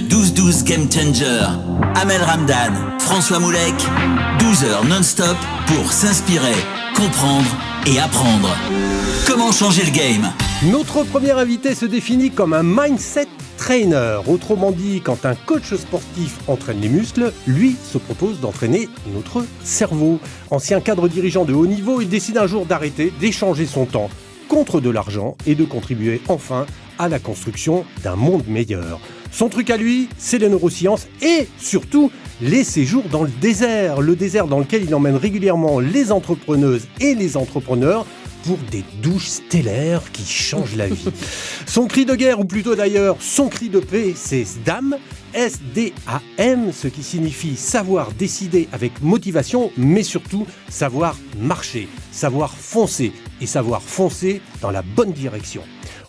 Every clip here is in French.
12-12 Game Changer. Amel Ramdan, François Moulek, 12 heures non-stop pour s'inspirer, comprendre et apprendre. Comment changer le game ? Notre premier invité se définit comme un mindset trainer. Autrement dit, quand un coach sportif entraîne les muscles, lui se propose d'entraîner notre cerveau. Ancien cadre dirigeant de haut niveau, il décide un jour d'arrêter, d'échanger son temps contre de l'argent et de contribuer enfin à la construction d'un monde meilleur. Son truc à lui, c'est les neurosciences et surtout les séjours dans le désert dans lequel il emmène régulièrement les entrepreneuses et les entrepreneurs pour des douches stellaires qui changent la vie. Son cri de guerre, ou plutôt d'ailleurs son cri de paix, c'est SDAM, S-D-A-M, ce qui signifie savoir décider avec motivation, mais surtout savoir marcher, savoir foncer et savoir foncer dans la bonne direction.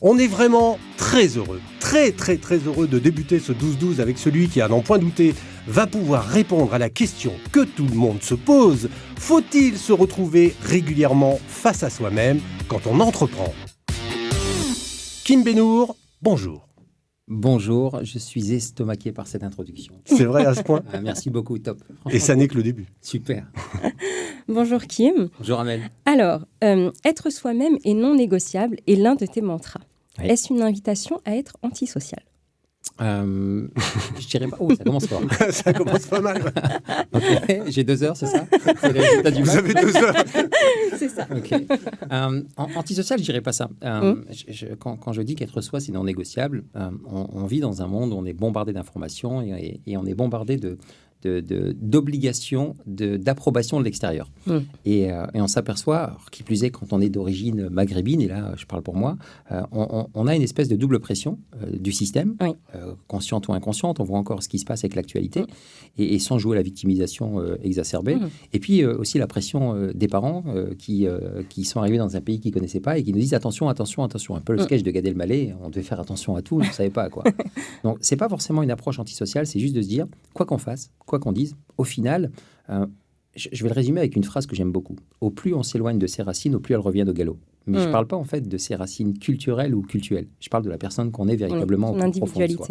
On est vraiment très heureux, très heureux de débuter ce 12-12 avec celui qui, à n'en point douter, va pouvoir répondre à la question que tout le monde se pose. Faut-il se retrouver régulièrement face à soi-même quand on entreprend ? Kim Benour, bonjour. Bonjour, je suis estomaqué par cette introduction. C'est vrai à ce point ? Merci beaucoup, top. Et ça n'est que le début. Super. Bonjour Kim. Bonjour Amel. Alors, être soi-même est non négociable est l'un de tes mantras. Oui. Est-ce une invitation à être antisocial ? Je dirais pas. Oh, ça commence fort. Ça commence pas mal. Ok, j'ai 2 heures, c'est ça ? C'est le résultat du Vous avez 2 heures. C'est ça. Ok. Antisocial, je dirais pas ça. Quand je dis qu'être soi, c'est non négociable, on vit dans un monde où on est bombardé d'informations et on est bombardé d'obligations d'approbation de l'extérieur. Et on s'aperçoit, qui plus est quand on est d'origine maghrébine, et là je parle pour moi, on a une espèce de double pression du système, oui. Consciente ou inconsciente, on voit encore ce qui se passe avec l'actualité, et sans jouer à la victimisation exacerbée. Et puis aussi la pression des parents qui sont arrivés dans un pays qu'ils ne connaissaient pas et qui nous disent attention, un peu le sketch de Gad Elmaleh, on devait faire attention à tout, on ne savait pas quoi. Donc c'est pas forcément une approche antisociale, c'est juste de se dire, quoi qu'on fasse, quoi qu'on dise, au final, je vais le résumer avec une phrase que j'aime beaucoup. Au plus on s'éloigne de ses racines, au plus elles reviennent au galop. Mais je ne parle pas en fait de ses racines culturelles ou cultuelles. Je parle de la personne qu'on est véritablement au plus profond de soi.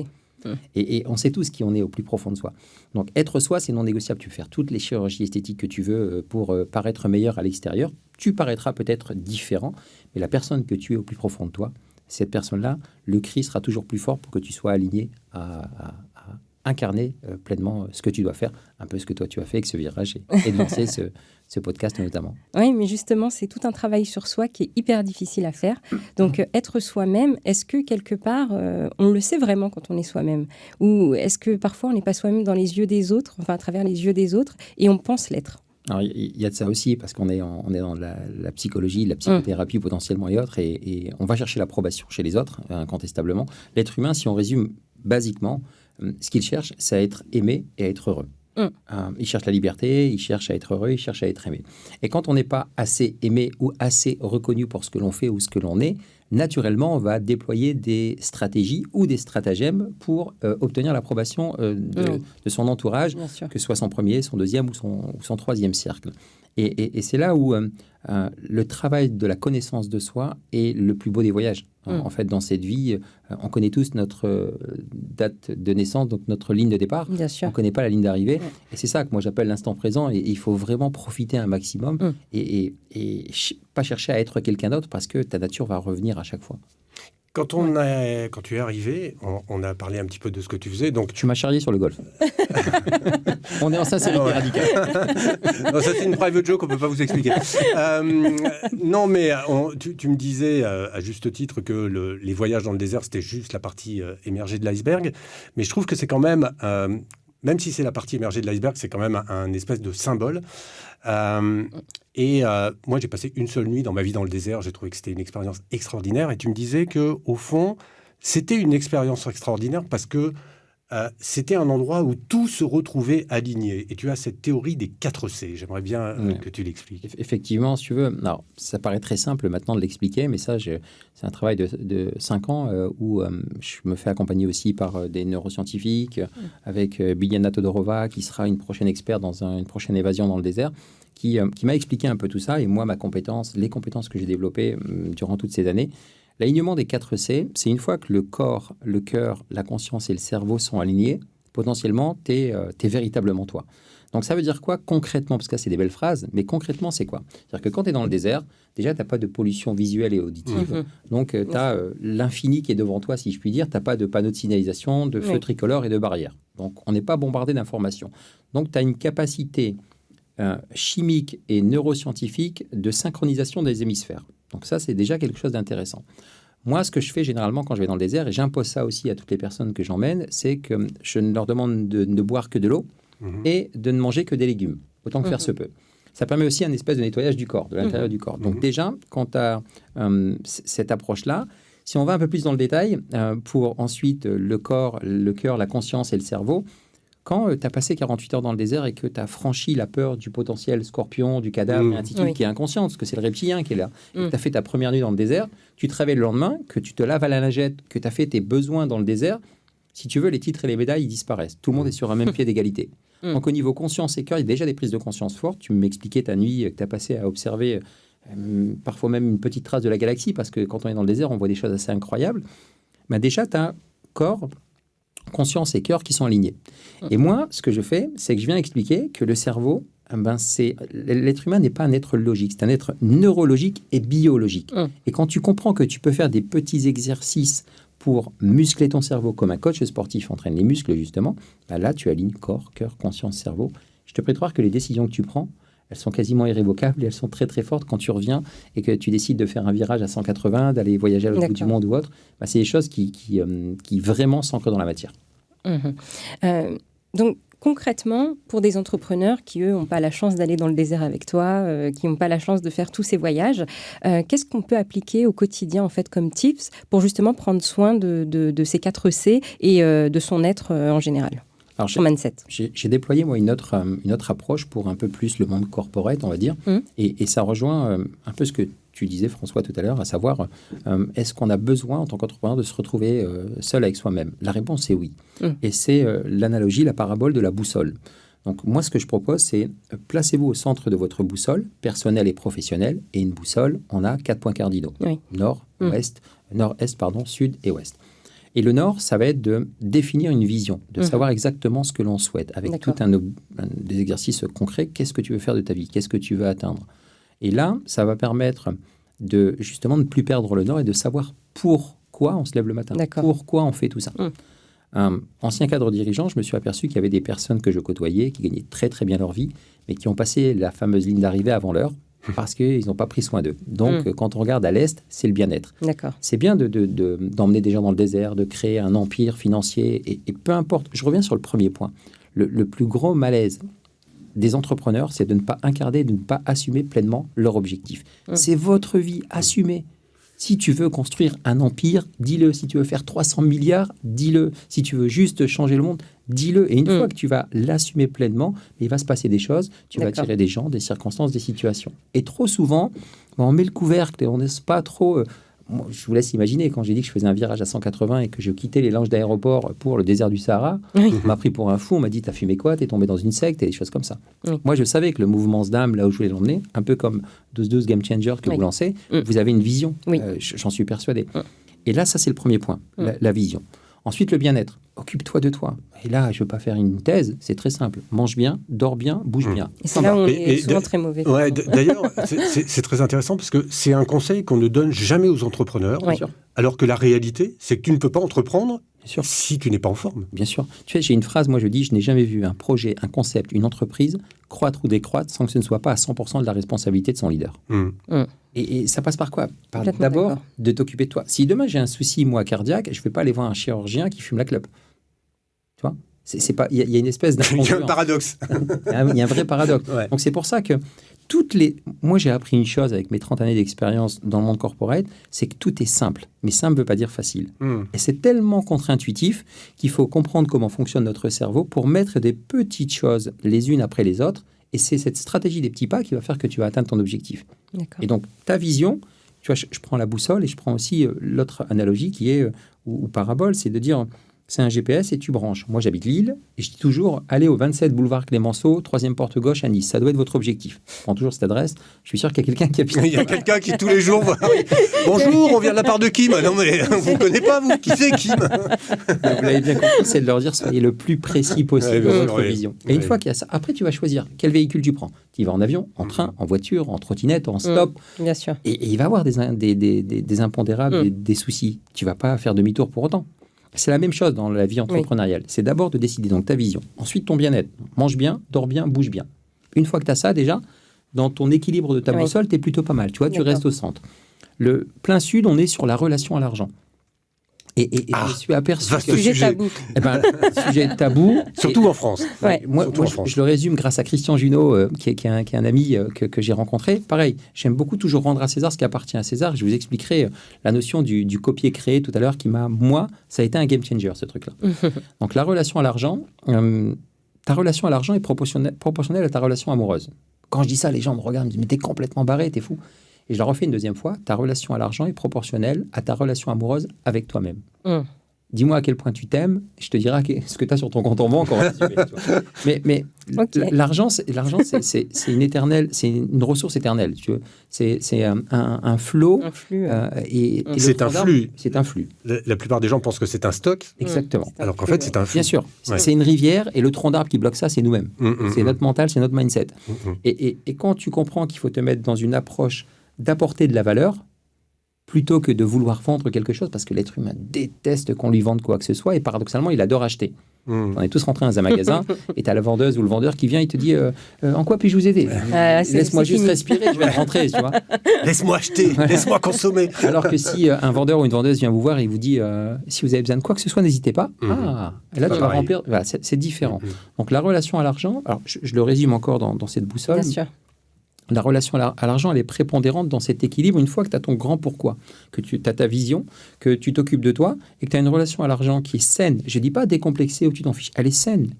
Et on sait tous qui on est au plus profond de soi. Donc être soi, c'est non négociable. Tu peux faire toutes les chirurgies esthétiques que tu veux pour paraître meilleur à l'extérieur. Tu paraîtras peut-être différent, mais la personne que tu es au plus profond de toi, cette personne-là, le cri sera toujours plus fort pour que tu sois aligné à incarner pleinement ce que tu dois faire, un peu ce que toi tu as fait avec ce virage et de lancer ce podcast notamment. Oui, mais justement, c'est tout un travail sur soi qui est hyper difficile à faire. Donc, être soi-même, est-ce que quelque part, on le sait vraiment quand on est soi-même ? Ou est-ce que parfois on n'est pas soi-même dans les yeux des autres, enfin à travers les yeux des autres, et on pense l'être ? Alors, il y a de ça aussi, parce qu'on est dans la psychologie, la psychothérapie potentiellement et autres, et on va chercher l'approbation chez les autres, incontestablement. L'être humain, si on résume basiquement, ce qu'il cherche, c'est à être aimé et à être heureux. Il cherche la liberté, il cherche à être heureux, il cherche à être aimé. Et quand on n'est pas assez aimé ou assez reconnu pour ce que l'on fait ou ce que l'on est, naturellement, on va déployer des stratégies ou des stratagèmes pour obtenir l'approbation de son entourage, que ce soit son premier, son deuxième ou son troisième cercle. Et c'est là où le travail de la connaissance de soi est le plus beau des voyages. En fait, dans cette vie, on connaît tous notre date de naissance, donc notre ligne de départ. On ne connaît pas la ligne d'arrivée. Et c'est ça que moi j'appelle l'instant présent. Et il faut vraiment profiter un maximum et pas chercher à être quelqu'un d'autre parce que ta nature va revenir à chaque fois. Quand tu es arrivé, on a parlé un petit peu de ce que tu faisais. Donc tu m'as charrié sur le golf. On est en sincérité radicale. Non, ça c'est une private joke, on ne peut pas vous expliquer. Non, mais tu me disais à juste titre que les voyages dans le désert, c'était juste la partie émergée de l'iceberg. Mais je trouve que c'est quand même si c'est la partie émergée de l'iceberg, c'est quand même un espèce de symbole. Moi, j'ai passé une seule nuit dans ma vie dans le désert. J'ai trouvé que c'était une expérience extraordinaire. Et tu me disais qu'au fond, c'était une expérience extraordinaire parce que c'était un endroit où tout se retrouvait aligné. Et tu as cette théorie des 4 C. J'aimerais bien que tu l'expliques. Effectivement, si tu veux. Alors, ça paraît très simple maintenant de l'expliquer, mais ça, c'est un travail de 5 ans où je me fais accompagner aussi par des neuroscientifiques, avec Biljana Todorova, qui sera une prochaine experte dans une prochaine évasion dans le désert, qui m'a expliqué un peu tout ça. Et moi, les compétences que j'ai développées durant toutes ces années, L'alignement des 4 C, c'est une fois que le corps, le cœur, la conscience et le cerveau sont alignés, potentiellement, tu es véritablement toi. Donc, ça veut dire quoi concrètement? Parce que c'est des belles phrases, mais concrètement, c'est quoi? C'est-à-dire que quand tu es dans le désert, déjà, tu n'as pas de pollution visuelle et auditive. Donc, tu as l'infini qui est devant toi, si je puis dire. Tu n'as pas de panneaux de signalisation, de feux tricolores et de barrières. Donc, on n'est pas bombardé d'informations. Donc, tu as une capacité chimique et neuroscientifique de synchronisation des hémisphères. Donc, ça, c'est déjà quelque chose d'intéressant. Moi, ce que je fais généralement quand je vais dans le désert, et j'impose ça aussi à toutes les personnes que j'emmène, c'est que je ne leur demande de ne boire que de l'eau et de ne manger que des légumes, autant que faire se peut. Ça permet aussi un espèce de nettoyage du corps, de l'intérieur du corps. Donc déjà, quand tu as cette approche-là, si on va un peu plus dans le détail, pour ensuite le corps, le cœur, la conscience et le cerveau, quand tu as passé 48 heures dans le désert et que tu as franchi la peur du potentiel scorpion, du cadavre, et ainsi de suite, qui est inconscient, parce que c'est le reptilien qui est là, et que tu as fait ta première nuit dans le désert, tu te réveilles le lendemain, que tu te laves à la lingette, que tu as fait tes besoins dans le désert, si tu veux, les titres et les médailles, ils disparaissent. Tout le monde est sur un même pied d'égalité. Donc au niveau conscience et cœur, il y a déjà des prises de conscience fortes. Tu m'expliquais ta nuit que tu as passé à observer parfois même une petite trace de la galaxie, parce que quand on est dans le désert, on voit des choses assez incroyables. Mais déjà, tu as corps, conscience et cœur qui sont alignés. Et moi, ce que je fais, c'est que je viens expliquer que le cerveau, l'être humain n'est pas un être logique, c'est un être neurologique et biologique. Et quand tu comprends que tu peux faire des petits exercices pour muscler ton cerveau comme un coach sportif entraîne les muscles, justement, là, tu alignes corps, cœur, conscience, cerveau. Je te prie de croire que les décisions que tu prends, elles sont quasiment irrévocables et elles sont très, très fortes quand tu reviens et que tu décides de faire un virage à 180, d'aller voyager à l'autre bout du monde ou autre. C'est des choses qui vraiment s'ancrent dans la matière. Donc, concrètement, pour des entrepreneurs qui, eux, n'ont pas la chance d'aller dans le désert avec toi, qui n'ont pas la chance de faire tous ces voyages, qu'est-ce qu'on peut appliquer au quotidien, en fait, comme tips pour justement prendre soin de ces 4 C et de son être en général? Alors, j'ai déployé, moi, une autre approche pour un peu plus le monde corporate, on va dire. Et ça rejoint un peu ce que tu disais, François, tout à l'heure, à savoir, est-ce qu'on a besoin, en tant qu'entrepreneur, de se retrouver seul avec soi-même? La réponse est oui. Et c'est l'analogie, la parabole de la boussole. Donc, moi, ce que je propose, c'est placez-vous au centre de votre boussole, personnelle et professionnelle. Et une boussole, on a 4 points cardinaux. Nord, ouest, nord-est, sud et ouest. Et le nord, ça va être de définir une vision, de savoir exactement ce que l'on souhaite, avec tout des exercices concrets. Qu'est-ce que tu veux faire de ta vie? Qu'est-ce que tu veux atteindre? Et là, ça va permettre de justement ne plus perdre le nord et de savoir pourquoi on se lève le matin, pourquoi on fait tout ça. Ancien cadre dirigeant, je me suis aperçu qu'il y avait des personnes que je côtoyais qui gagnaient très très bien leur vie, mais qui ont passé la fameuse ligne d'arrivée avant l'heure, parce qu'ils n'ont pas pris soin d'eux. Donc, quand on regarde à l'Est, c'est le bien-être. C'est bien d'emmener des gens dans le désert, de créer un empire financier, et peu importe. Je reviens sur le premier point. Le plus gros malaise des entrepreneurs, c'est de ne pas incarner, de ne pas assumer pleinement leur objectif. C'est votre vie, assumez. Si tu veux construire un empire, dis-le. Si tu veux faire 300 milliards, dis-le. Si tu veux juste changer le monde, dis-le. Et une fois que tu vas l'assumer pleinement, il va se passer des choses. Tu vas attirer des gens, des circonstances, des situations. Et trop souvent, on met le couvercle et on n'est pas trop... Moi, je vous laisse imaginer, quand j'ai dit que je faisais un virage à 180 et que je quittais les lounges d'aéroport pour le désert du Sahara, on m'a pris pour un fou, on m'a dit « t'as fumé quoi? T'es tombé dans une secte » et des choses comme ça. Moi, je savais que le mouvement SDAM, là où je voulais l'emmener, un peu comme 12-12 Game Changer que vous lancez, vous avez une vision, j'en suis persuadé. Et là, ça, c'est le premier point, la vision. Ensuite, le bien-être. Occupe-toi de toi. Et là, je ne veux pas faire une thèse, c'est très simple. Mange bien, dors bien, bouge bien. Et c'est là où on est souvent très mauvais. Ouais, d'ailleurs, c'est très intéressant parce que c'est un conseil qu'on ne donne jamais aux entrepreneurs. Alors que la réalité, c'est que tu ne peux pas entreprendre si tu n'es pas en forme. Bien sûr. Tu sais, j'ai une phrase, moi je dis, je n'ai jamais vu un projet, un concept, une entreprise croître ou décroître sans que ce ne soit pas à 100% de la responsabilité de son leader. Et ça passe par quoi? D'abord, de t'occuper de toi. Si demain j'ai un souci, moi, cardiaque, je ne vais pas aller voir un chirurgien qui fume la clope. Tu vois? Il y a une espèce d'incongruence. Il y a un paradoxe. Il y a un vrai paradoxe. Donc c'est pour ça que moi j'ai appris une chose avec mes 30 années d'expérience dans le monde corporate, c'est que tout est simple. Mais simple ne veut pas dire facile. Et c'est tellement contre-intuitif qu'il faut comprendre comment fonctionne notre cerveau pour mettre des petites choses les unes après les autres. Et c'est cette stratégie des petits pas qui va faire que tu vas atteindre ton objectif. Et donc ta vision, tu vois, je prends la boussole et je prends aussi l'autre analogie qui est, ou parabole, c'est de dire... c'est un GPS et tu branches. Moi, j'habite Lille et je dis toujours, allez au 27 boulevard Clémenceau, 3e porte gauche à Nice. Ça doit être votre objectif. Je prends toujours cette adresse. Je suis sûr qu'il y a quelqu'un qui habite. Il y a quelqu'un qui tous les jours va... Bonjour, on vient de la part de Kim. Non mais vous ne connaissez pas, vous. Qui c'est Kim? Vous l'avez bien compris, c'est de leur dire, soyez le plus précis possible dans votre vision. Et une fois qu'il y a ça, après tu vas choisir quel véhicule tu prends. Tu y vas en avion, en train, en voiture, en trottinette, en stop. Bien sûr. Et il va y avoir des impondérables, des soucis. Tu ne vas pas faire demi-tour pour autant. C'est la même chose dans la vie entrepreneuriale. C'est d'abord de décider, donc ta vision. Ensuite, ton bien-être. Mange bien, dors bien, bouge bien. Une fois que tu as ça, déjà, dans ton équilibre de ta boussole, tu es plutôt pas mal. Tu vois, tu restes au centre. Le plein sud, on est sur la relation à l'argent. Et je me suis aperçu que sujet tabou. Sujet tabou. Surtout en France. Moi, je le résume grâce à Christian Junot, qui est un ami que j'ai rencontré. Pareil, j'aime beaucoup toujours rendre à César ce qui appartient à César. Je vous expliquerai la notion du copier-créer tout à l'heure qui moi, ça a été un game changer, ce truc-là. Donc, la relation à l'argent, ta relation à l'argent est proportionnelle à ta relation amoureuse. Quand je dis ça, les gens me regardent, me disent, mais t'es complètement barré, t'es fou. Et je la refais une deuxième fois, ta relation à l'argent est proportionnelle à ta relation amoureuse avec toi-même. Dis-moi à quel point tu t'aimes, je te dirai ce que tu as sur ton compte en banque. Mais l'argent, c'est une éternelle, c'est une ressource éternelle. Tu vois. C'est un flot. Et c'est un flux. C'est un flux. La plupart des gens pensent que c'est un stock. Exactement. Alors qu'en fait, c'est un flux. Bien sûr. C'est une rivière et le tronc d'arbre qui bloque ça, c'est nous-mêmes. C'est notre mental, c'est notre mindset. Et quand tu comprends qu'il faut te mettre dans une approche d'apporter de la valeur, plutôt que de vouloir vendre quelque chose, parce que l'être humain déteste qu'on lui vende quoi que ce soit, et paradoxalement, il adore acheter. On est tous rentrés dans un magasin, et tu as la vendeuse ou le vendeur qui vient, il te dit en quoi puis-je vous aider? Laisse-moi juste respirer, je vais rentrer, tu vois. Laisse-moi acheter, laisse-moi consommer. Alors que si un vendeur ou une vendeuse vient vous voir et vous dit si vous avez besoin de quoi que ce soit, n'hésitez pas. Et là, tu vas remplir. Voilà, c'est différent. Donc, la relation à l'argent, alors je le résume encore dans cette boussole. Bien sûr. La relation à l'argent, elle est prépondérante dans cet équilibre une fois que tu as ton grand pourquoi, que tu as ta vision, que tu t'occupes de toi et que tu as une relation à l'argent qui est saine. Je ne dis pas décomplexée ou tu t'en fiches. Elle est saine.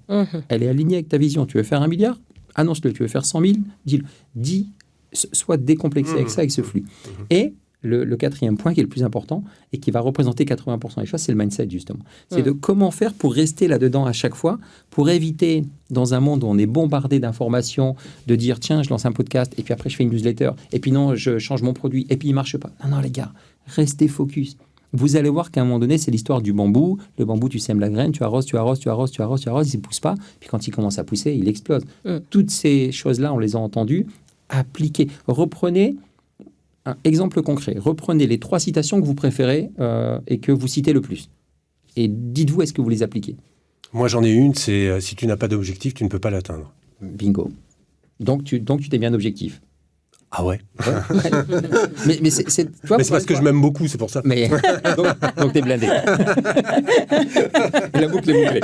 Elle est alignée avec ta vision. Tu veux faire 1 milliard? Annonce-le. Tu veux faire 100 000? Dis-le. Sois décomplexé avec ça, avec ce flux. Et le quatrième point qui est le plus important et qui va représenter 80% des choses, c'est le mindset, justement. C'est de comment faire pour rester là-dedans à chaque fois, pour éviter, dans un monde où on est bombardé d'informations, de dire, tiens, je lance un podcast, et puis après, je fais une newsletter, et puis non, je change mon produit, et puis il ne marche pas. Non, les gars, restez focus. Vous allez voir qu'à un moment donné, c'est l'histoire du bambou. Le bambou, tu sèmes la graine, tu arroses, il ne pousse pas, puis quand il commence à pousser, il explose. Toutes ces choses-là, on les a entendues, appliquées. Reprenez un exemple concret. Reprenez les 3 citations que vous préférez et que vous citez le plus. Et dites-vous, est-ce que vous les appliquez? Moi, j'en ai une, c'est si tu n'as pas d'objectif, tu ne peux pas l'atteindre. Bingo. Donc, tu t'es mis un objectif. Ah ouais. mais c'est parce que je m'aime beaucoup, c'est pour ça. Mais donc t'es blindé. La boucle est bouclée.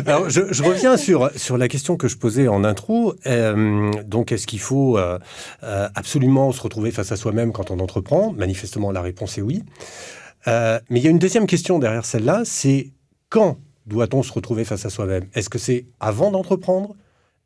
Alors, je reviens sur la question que je posais en intro. Donc, est-ce qu'il faut absolument se retrouver face à soi-même quand on entreprend? Manifestement, la réponse est oui. Mais il y a une deuxième question derrière celle-là, c'est quand doit-on se retrouver face à soi-même? Est-ce que c'est avant d'entreprendre?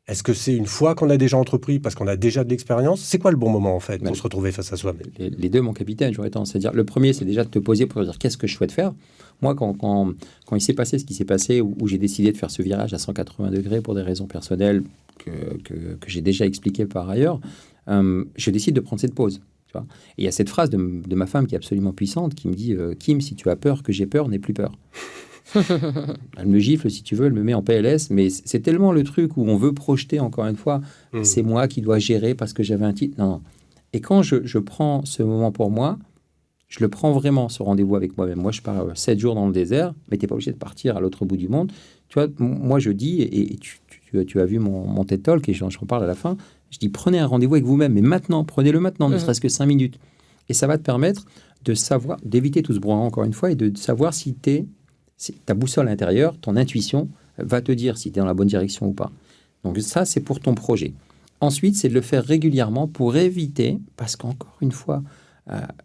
Est-ce que c'est une fois qu'on a déjà entrepris parce qu'on a déjà de l'expérience? C'est quoi le bon moment, en fait, pour se retrouver face à soi-même? Les deux, mon capitaine, j'aurais tendance à dire. Le premier, c'est déjà de te poser pour dire qu'est-ce que je souhaite faire. Moi, quand il s'est passé ce qui s'est passé, où j'ai décidé de faire ce virage à 180 degrés pour des raisons personnelles que j'ai déjà expliquées par ailleurs, je décide de prendre cette pause. Tu vois. Et il y a cette phrase de ma femme qui est absolument puissante, qui me dit « Kim, si tu as peur que j'ai peur, n'aie plus peur ». Elle me gifle si tu veux, elle me met en PLS, mais c'est tellement le truc où on veut projeter encore une fois, c'est moi qui dois gérer parce que j'avais un titre. Non. Et quand je prends ce moment pour moi, je le prends vraiment, ce rendez-vous avec moi-même. Moi, je pars 7 jours dans le désert, mais tu n'es pas obligé de partir à l'autre bout du monde. Tu vois, moi, je dis, et tu as vu mon TED Talk, et j'en parle à la fin, je dis, prenez un rendez-vous avec vous-même, mais maintenant, prenez-le maintenant, ne serait-ce que 5 minutes. Et ça va te permettre de savoir, d'éviter tout ce brouhaha encore une fois, et de savoir si ta boussole intérieure, ton intuition, va te dire si tu es dans la bonne direction ou pas. Donc ça, c'est pour ton projet. Ensuite, c'est de le faire régulièrement pour éviter, parce qu'encore une fois,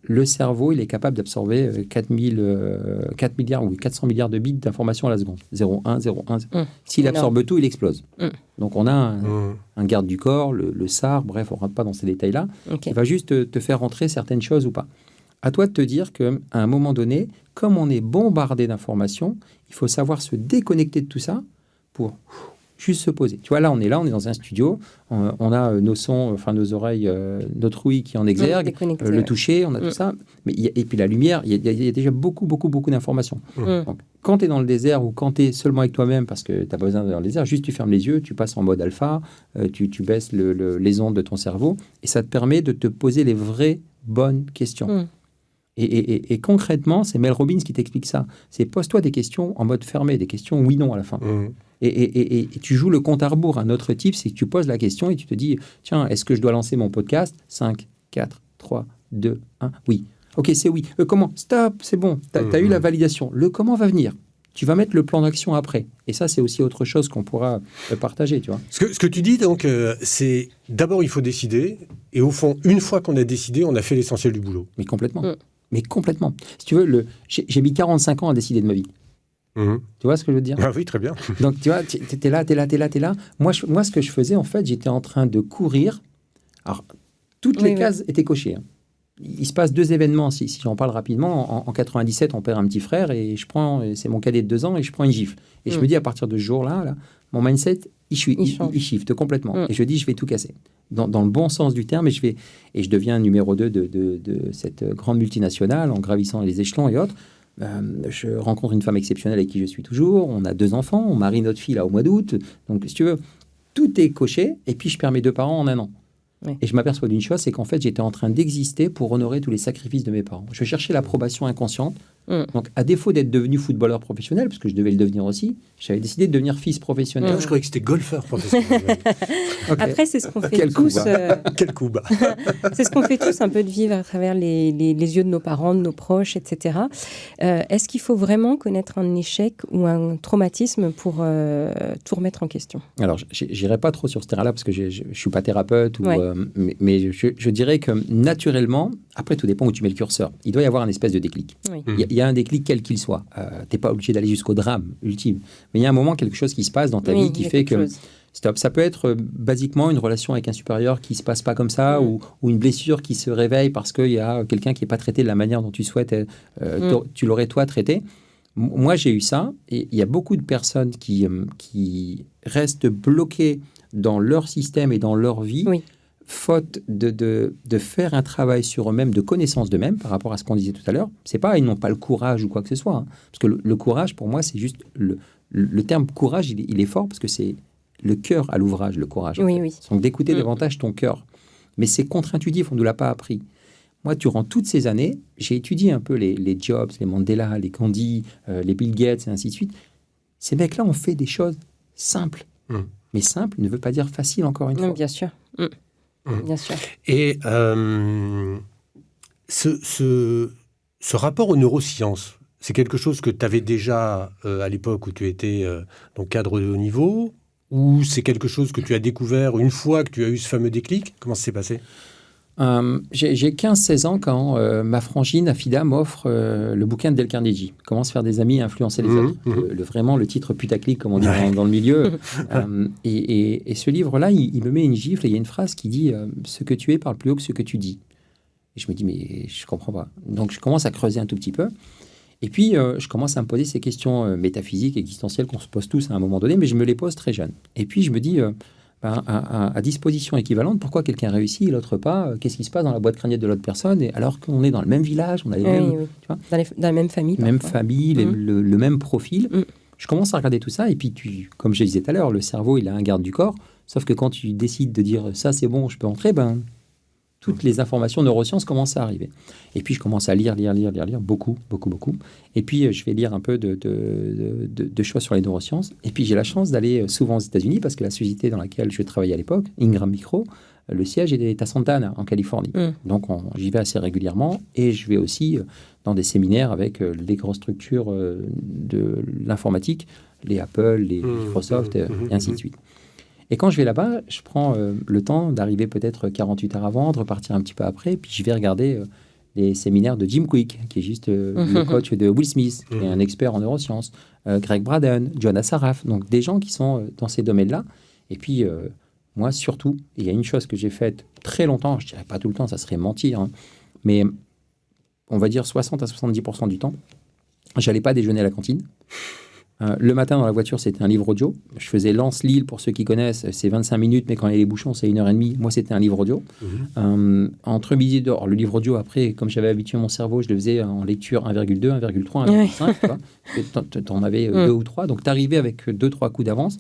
le cerveau, il est capable d'absorber 4 milliards ou 400 milliards de bits d'informations à la seconde. 0,1, 0,1. S'il absorbe tout, il explose. Donc on a un garde du corps, le SAR, bref, on ne rentre pas dans ces détails-là, qui va juste te faire rentrer certaines choses ou pas. à toi de te dire qu'à un moment donné, comme on est bombardé d'informations, il faut savoir se déconnecter de tout ça pour juste se poser. Tu vois, là, on est dans un studio, on a nos sons, enfin nos oreilles, notre ouïe qui est en exergue, le toucher, on a tout ça. Mais et puis la lumière, il y a déjà beaucoup d'informations. Donc, quand tu es dans le désert ou quand tu es seulement avec toi-même, parce que tu n'as pas besoin d'aller dans le désert, juste tu fermes les yeux, tu passes en mode alpha, tu baisses les ondes de ton cerveau, et ça te permet de te poser les vraies bonnes questions. Et concrètement, c'est Mel Robbins qui t'explique ça. C'est pose-toi des questions en mode fermé, des questions oui-non à la fin. Et tu joues le compte à rebours. Un autre type, c'est que tu poses la question et tu te dis, tiens, est-ce que je dois lancer mon podcast ? 5, 4, 3, 2, 1, oui. Ok, c'est oui. Comment ? Stop, c'est bon. Tu as eu la validation. Le comment va venir. Tu vas mettre le plan d'action après. Et ça, c'est aussi autre chose qu'on pourra partager, tu vois. Ce que tu dis, donc, c'est d'abord, il faut décider. Et au fond, une fois qu'on a décidé, on a fait l'essentiel du boulot. Mais complètement. Mais complètement. Si tu veux, j'ai mis 45 ans à décider de ma vie. Tu vois ce que je veux dire ? Ah oui, très bien. Donc, tu vois, t'es là. Moi, ce que je faisais, en fait, j'étais en train de courir. Alors, toutes les cases étaient cochées. Il se passe 2 événements, si j'en parle rapidement. En 97, on perd un petit frère et c'est mon cadet de 2 ans et je prends une gifle. Et je me dis, à partir de ce jour-là, mon mindset, il shift complètement. Et je dis, je vais tout casser. Dans le bon sens du terme, et je deviens numéro 2 de cette grande multinationale en gravissant les échelons et autres. Je rencontre une femme exceptionnelle avec qui je suis toujours. On a 2 enfants. On marie notre fille là au mois d'août. Donc, si tu veux, tout est coché. Et puis, je perds mes 2 parents en un an. Oui. Et je m'aperçois d'une chose, c'est qu'en fait, j'étais en train d'exister pour honorer tous les sacrifices de mes parents. Je cherchais l'approbation inconsciente. Donc, à défaut d'être devenu footballeur professionnel, parce que je devais le devenir aussi, j'avais décidé de devenir fils professionnel. Je croyais que c'était golfeur professionnel. Okay. Après, c'est ce qu'on fait tous. Quel coup bas. C'est ce qu'on fait tous, un peu de vivre à travers les yeux de nos parents, de nos proches, etc. Est-ce qu'il faut vraiment connaître un échec ou un traumatisme pour tout remettre en question ? Alors, j'irai pas trop sur ce terrain-là, parce que je suis pas thérapeute, mais je dirais que naturellement, après, tout dépend où tu mets le curseur. Il doit y avoir une espèce de déclic. Oui. Il y a un déclic quel qu'il soit. Tu n'es pas obligé d'aller jusqu'au drame ultime. Mais il y a un moment, quelque chose qui se passe dans ta vie qui fait que... Stop. Ça peut être basiquement une relation avec un supérieur qui ne se passe pas comme ça ou une blessure qui se réveille parce qu'il y a quelqu'un qui n'est pas traité de la manière dont tu souhaites, tu l'aurais toi traité. Moi, j'ai eu ça. Et il y a beaucoup de personnes qui restent bloquées dans leur système et dans leur vie. Oui. Faute de faire un travail sur eux-mêmes, de connaissance d'eux-mêmes, par rapport à ce qu'on disait tout à l'heure. C'est pas, ils n'ont pas le courage ou quoi que ce soit. Parce que le courage, pour moi, c'est juste... Le terme courage, il est fort parce que c'est le cœur à l'ouvrage, le courage. Oui, oui. Donc, d'écouter davantage ton cœur. Mais c'est contre-intuitif, on ne nous l'a pas appris. Moi, durant toutes ces années, j'ai étudié un peu les Jobs, les Mandela, les Gandhi, les Bill Gates, et ainsi de suite. Ces mecs-là ont fait des choses simples. Mais simple ne veut pas dire facile, encore une fois. Bien sûr. Bien sûr. Et ce rapport aux neurosciences, c'est quelque chose que tu avais déjà à l'époque où tu étais donc cadre de haut niveau, ou c'est quelque chose que tu as découvert une fois que tu as eu ce fameux déclic ? Comment ça s'est passé ? J'ai 15-16 ans quand ma frangine Afida m'offre le bouquin de Dale Carnegie. Comment se faire des amis et influencer les autres. Vraiment le titre putaclic, comme on dit dans le milieu. Et ce livre-là, il me met une gifle et il y a une phrase qui dit « Ce que tu es parle plus haut que ce que tu dis ». Et je me dis « Mais je ne comprends pas ». Donc, je commence à creuser un tout petit peu. Et puis, je commence à me poser ces questions métaphysiques, existentielles qu'on se pose tous à un moment donné, mais je me les pose très jeune. Et puis, je me dis... à disposition équivalente, pourquoi quelqu'un réussit et l'autre pas ? Qu'est-ce qui se passe dans la boîte crânienne de l'autre personne ? Et alors qu'on est dans le même village, on a les mêmes... Tu vois, dans la même famille. Même famille, le même profil. Je commence à regarder tout ça et puis, comme je disais tout à l'heure, le cerveau, il a un garde du corps. Sauf que quand tu décides de dire « ça, c'est bon, je peux entrer », toutes les informations neurosciences commencent à arriver. Et puis, je commence à lire beaucoup. Et puis, je vais lire un peu de choses sur les neurosciences. Et puis, j'ai la chance d'aller souvent aux États-Unis parce que la société dans laquelle je travaillais à l'époque, Ingram Micro, le siège est à Santa Ana, en Californie. Donc, j'y vais assez régulièrement. Et je vais aussi dans des séminaires avec les grosses structures de l'informatique, les Apple, les Microsoft, et ainsi de suite. Et quand je vais là-bas, je prends le temps d'arriver peut-être 48 heures avant, de repartir un petit peu après, puis je vais regarder les séminaires de Jim Quick, qui est juste le coach de Will Smith, qui est un expert en neurosciences, Greg Braden, John Assaraf, donc des gens qui sont dans ces domaines-là. Et puis, moi, surtout, il y a une chose que j'ai faite très longtemps, je ne dirais pas tout le temps, ça serait mentir, mais on va dire 60 à 70% du temps, j'allais pas déjeuner à la cantine. Le matin, dans la voiture, c'était un livre audio. Je faisais Lens-Lille, pour ceux qui connaissent, c'est 25 minutes, mais quand il y a les bouchons, c'est 1h30. Moi, c'était un livre audio. Entre midi et 2, le livre audio, après, comme j'avais habitué mon cerveau, je le faisais en lecture 1,2, 1,3, 1,5. Tu en avais 2 ou 3. Donc, tu arrivais avec 2-3 coups d'avance.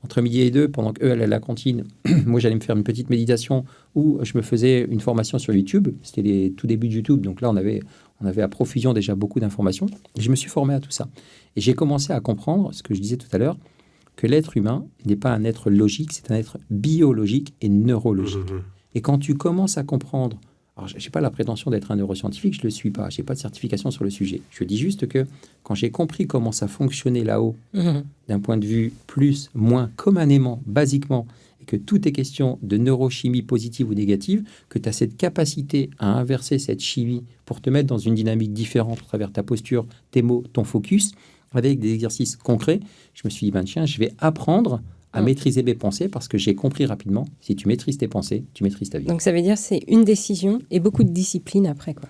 Entre midi et 2, pendant qu'eux allaient à la cantine, moi, j'allais me faire une petite méditation où je me faisais une formation sur YouTube. C'était les tout débuts de YouTube. Donc là, on avait à profusion déjà beaucoup d'informations. Et je me suis formé à tout ça. Et j'ai commencé à comprendre, ce que je disais tout à l'heure, que l'être humain n'est pas un être logique, c'est un être biologique et neurologique. Et quand tu commences à comprendre... Alors, je n'ai pas la prétention d'être un neuroscientifique, je ne le suis pas. Je n'ai pas de certification sur le sujet. Je dis juste que quand j'ai compris comment ça fonctionnait là-haut, d'un point de vue plus, moins, communément, basiquement, et que tout est question de neurochimie positive ou négative, que tu as cette capacité à inverser cette chimie pour te mettre dans une dynamique différente à travers ta posture, tes mots, ton focus, avec des exercices concrets, je me suis dit, tiens, je vais apprendre à maîtriser mes pensées parce que j'ai compris rapidement, si tu maîtrises tes pensées, tu maîtrises ta vie. Donc ça veut dire c'est une décision et beaucoup de discipline après, quoi.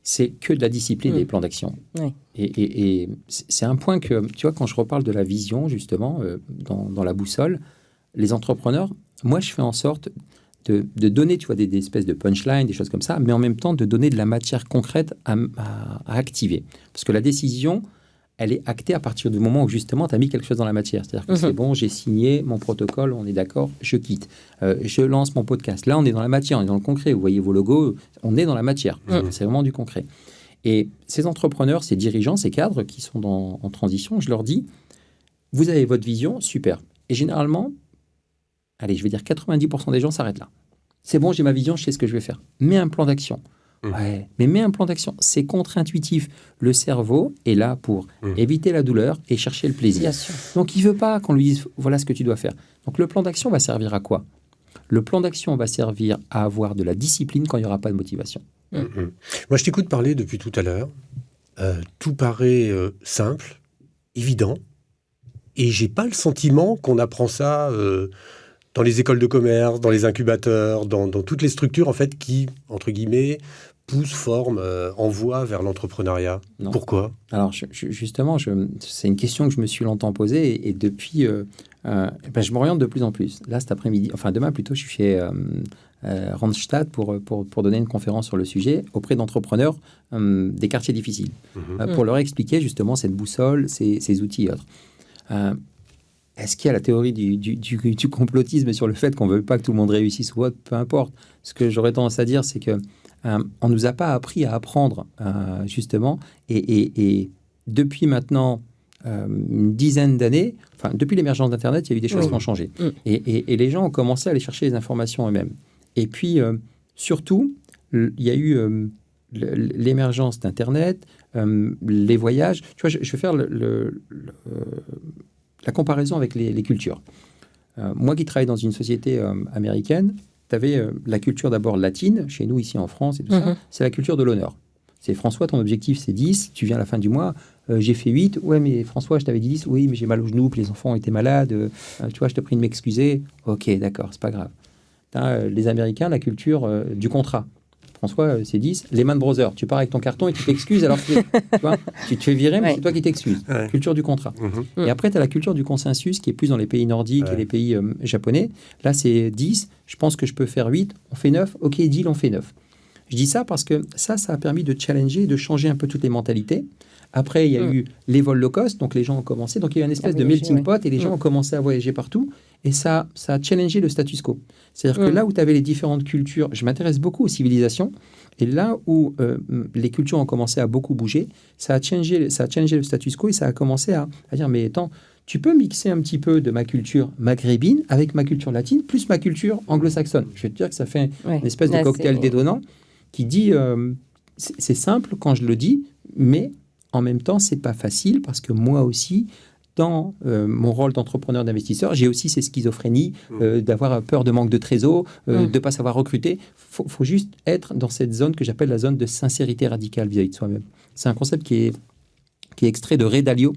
C'est que de la discipline et des plans d'action. Oui. Et c'est un point que, tu vois, quand je reparle de la vision, justement, dans la boussole, les entrepreneurs, moi, je fais en sorte de donner, tu vois, des espèces de punchlines, des choses comme ça, mais en même temps, de donner de la matière concrète à activer. Parce que la décision, elle est actée à partir du moment où, justement, tu as mis quelque chose dans la matière. C'est-à-dire que c'est bon, j'ai signé mon protocole, on est d'accord, je quitte. Je lance mon podcast. Là, on est dans la matière, on est dans le concret. Vous voyez vos logos, on est dans la matière. C'est vraiment du concret. Et ces entrepreneurs, ces dirigeants, ces cadres qui sont en transition, je leur dis, vous avez votre vision, super. Et généralement, allez, je vais dire 90% des gens s'arrêtent là. C'est bon, j'ai ma vision, je sais ce que je vais faire. Mets un plan d'action. Ouais, mais mets un plan d'action. C'est contre-intuitif. Le cerveau est là pour éviter la douleur et chercher le plaisir. Bien sûr. Donc, il ne veut pas qu'on lui dise « voilà ce que tu dois faire ». Donc, le plan d'action va servir à quoi ? Le plan d'action va servir à avoir de la discipline quand il n'y aura pas de motivation. Moi, je t'écoute parler depuis tout à l'heure. Tout paraît simple, évident. Et je n'ai pas le sentiment qu'on apprend ça... dans les écoles de commerce, dans les incubateurs, dans toutes les structures en fait qui, entre guillemets, poussent, forment, envoient vers l'entrepreneuriat. Non. Pourquoi ? Alors justement, c'est une question que je me suis longtemps posée et depuis, je m'oriente de plus en plus. Là, cet après-midi, enfin demain plutôt, je suis chez Randstad pour donner une conférence sur le sujet auprès d'entrepreneurs des quartiers difficiles, pour leur expliquer justement cette boussole, ces outils et autres. Est-ce qu'il y a la théorie du complotisme sur le fait qu'on ne veut pas que tout le monde réussisse ou autre ? Peu importe. Ce que j'aurais tendance à dire, c'est que on ne nous a pas appris à apprendre, justement. Et depuis maintenant une dizaine d'années, enfin, depuis l'émergence d'Internet, il y a eu des choses qui ont changé. Et les gens ont commencé à aller chercher les informations eux-mêmes. Et puis, surtout, il y a eu l'émergence d'Internet, les voyages. Tu vois, je vais faire la comparaison avec les cultures. Moi qui travaille dans une société américaine, tu avais la culture d'abord latine, chez nous ici en France et tout ça, c'est la culture de l'honneur. C'est François, ton objectif c'est 10, tu viens à la fin du mois, j'ai fait 8, ouais mais François je t'avais dit 10, oui mais j'ai mal au genou, puis les enfants étaient malades, tu vois je te prie de m'excuser, ok d'accord, c'est pas grave. T'as les Américains, la culture du contrat. François, c'est 10. Lehman Brothers, tu pars avec ton carton et tu t'excuses alors que tu te fais virer, mais c'est toi qui t'excuses. Culture du contrat. Et après, tu as la culture du consensus qui est plus dans les pays nordiques et les pays japonais. Là, c'est 10. Je pense que je peux faire 8. On fait 9. OK, deal, on fait 9. Je dis ça parce que ça a permis de challenger, de changer un peu toutes les mentalités. Après, il y a eu les vols low cost, donc les gens ont commencé. Donc, il y a eu une espèce de melting pot et les gens ont commencé à voyager partout. Et ça a challengé le status quo. C'est-à-dire que là où tu avais les différentes cultures, je m'intéresse beaucoup aux civilisations, et là où les cultures ont commencé à beaucoup bouger, ça a challengé le status quo et ça a commencé à dire, mais attends, tu peux mixer un petit peu de ma culture maghrébine avec ma culture latine, plus ma culture anglo-saxonne. Je vais te dire que ça fait une espèce de cocktail détonnant qui dit, c'est simple quand je le dis, mais en même temps, c'est pas facile parce que moi aussi, dans mon rôle d'entrepreneur, d'investisseur, j'ai aussi ces schizophrénies d'avoir peur de manque de trésor, de ne pas savoir recruter. Faut juste être dans cette zone que j'appelle la zone de sincérité radicale vis-à-vis de soi-même. C'est un concept qui est extrait de Ray Dalio,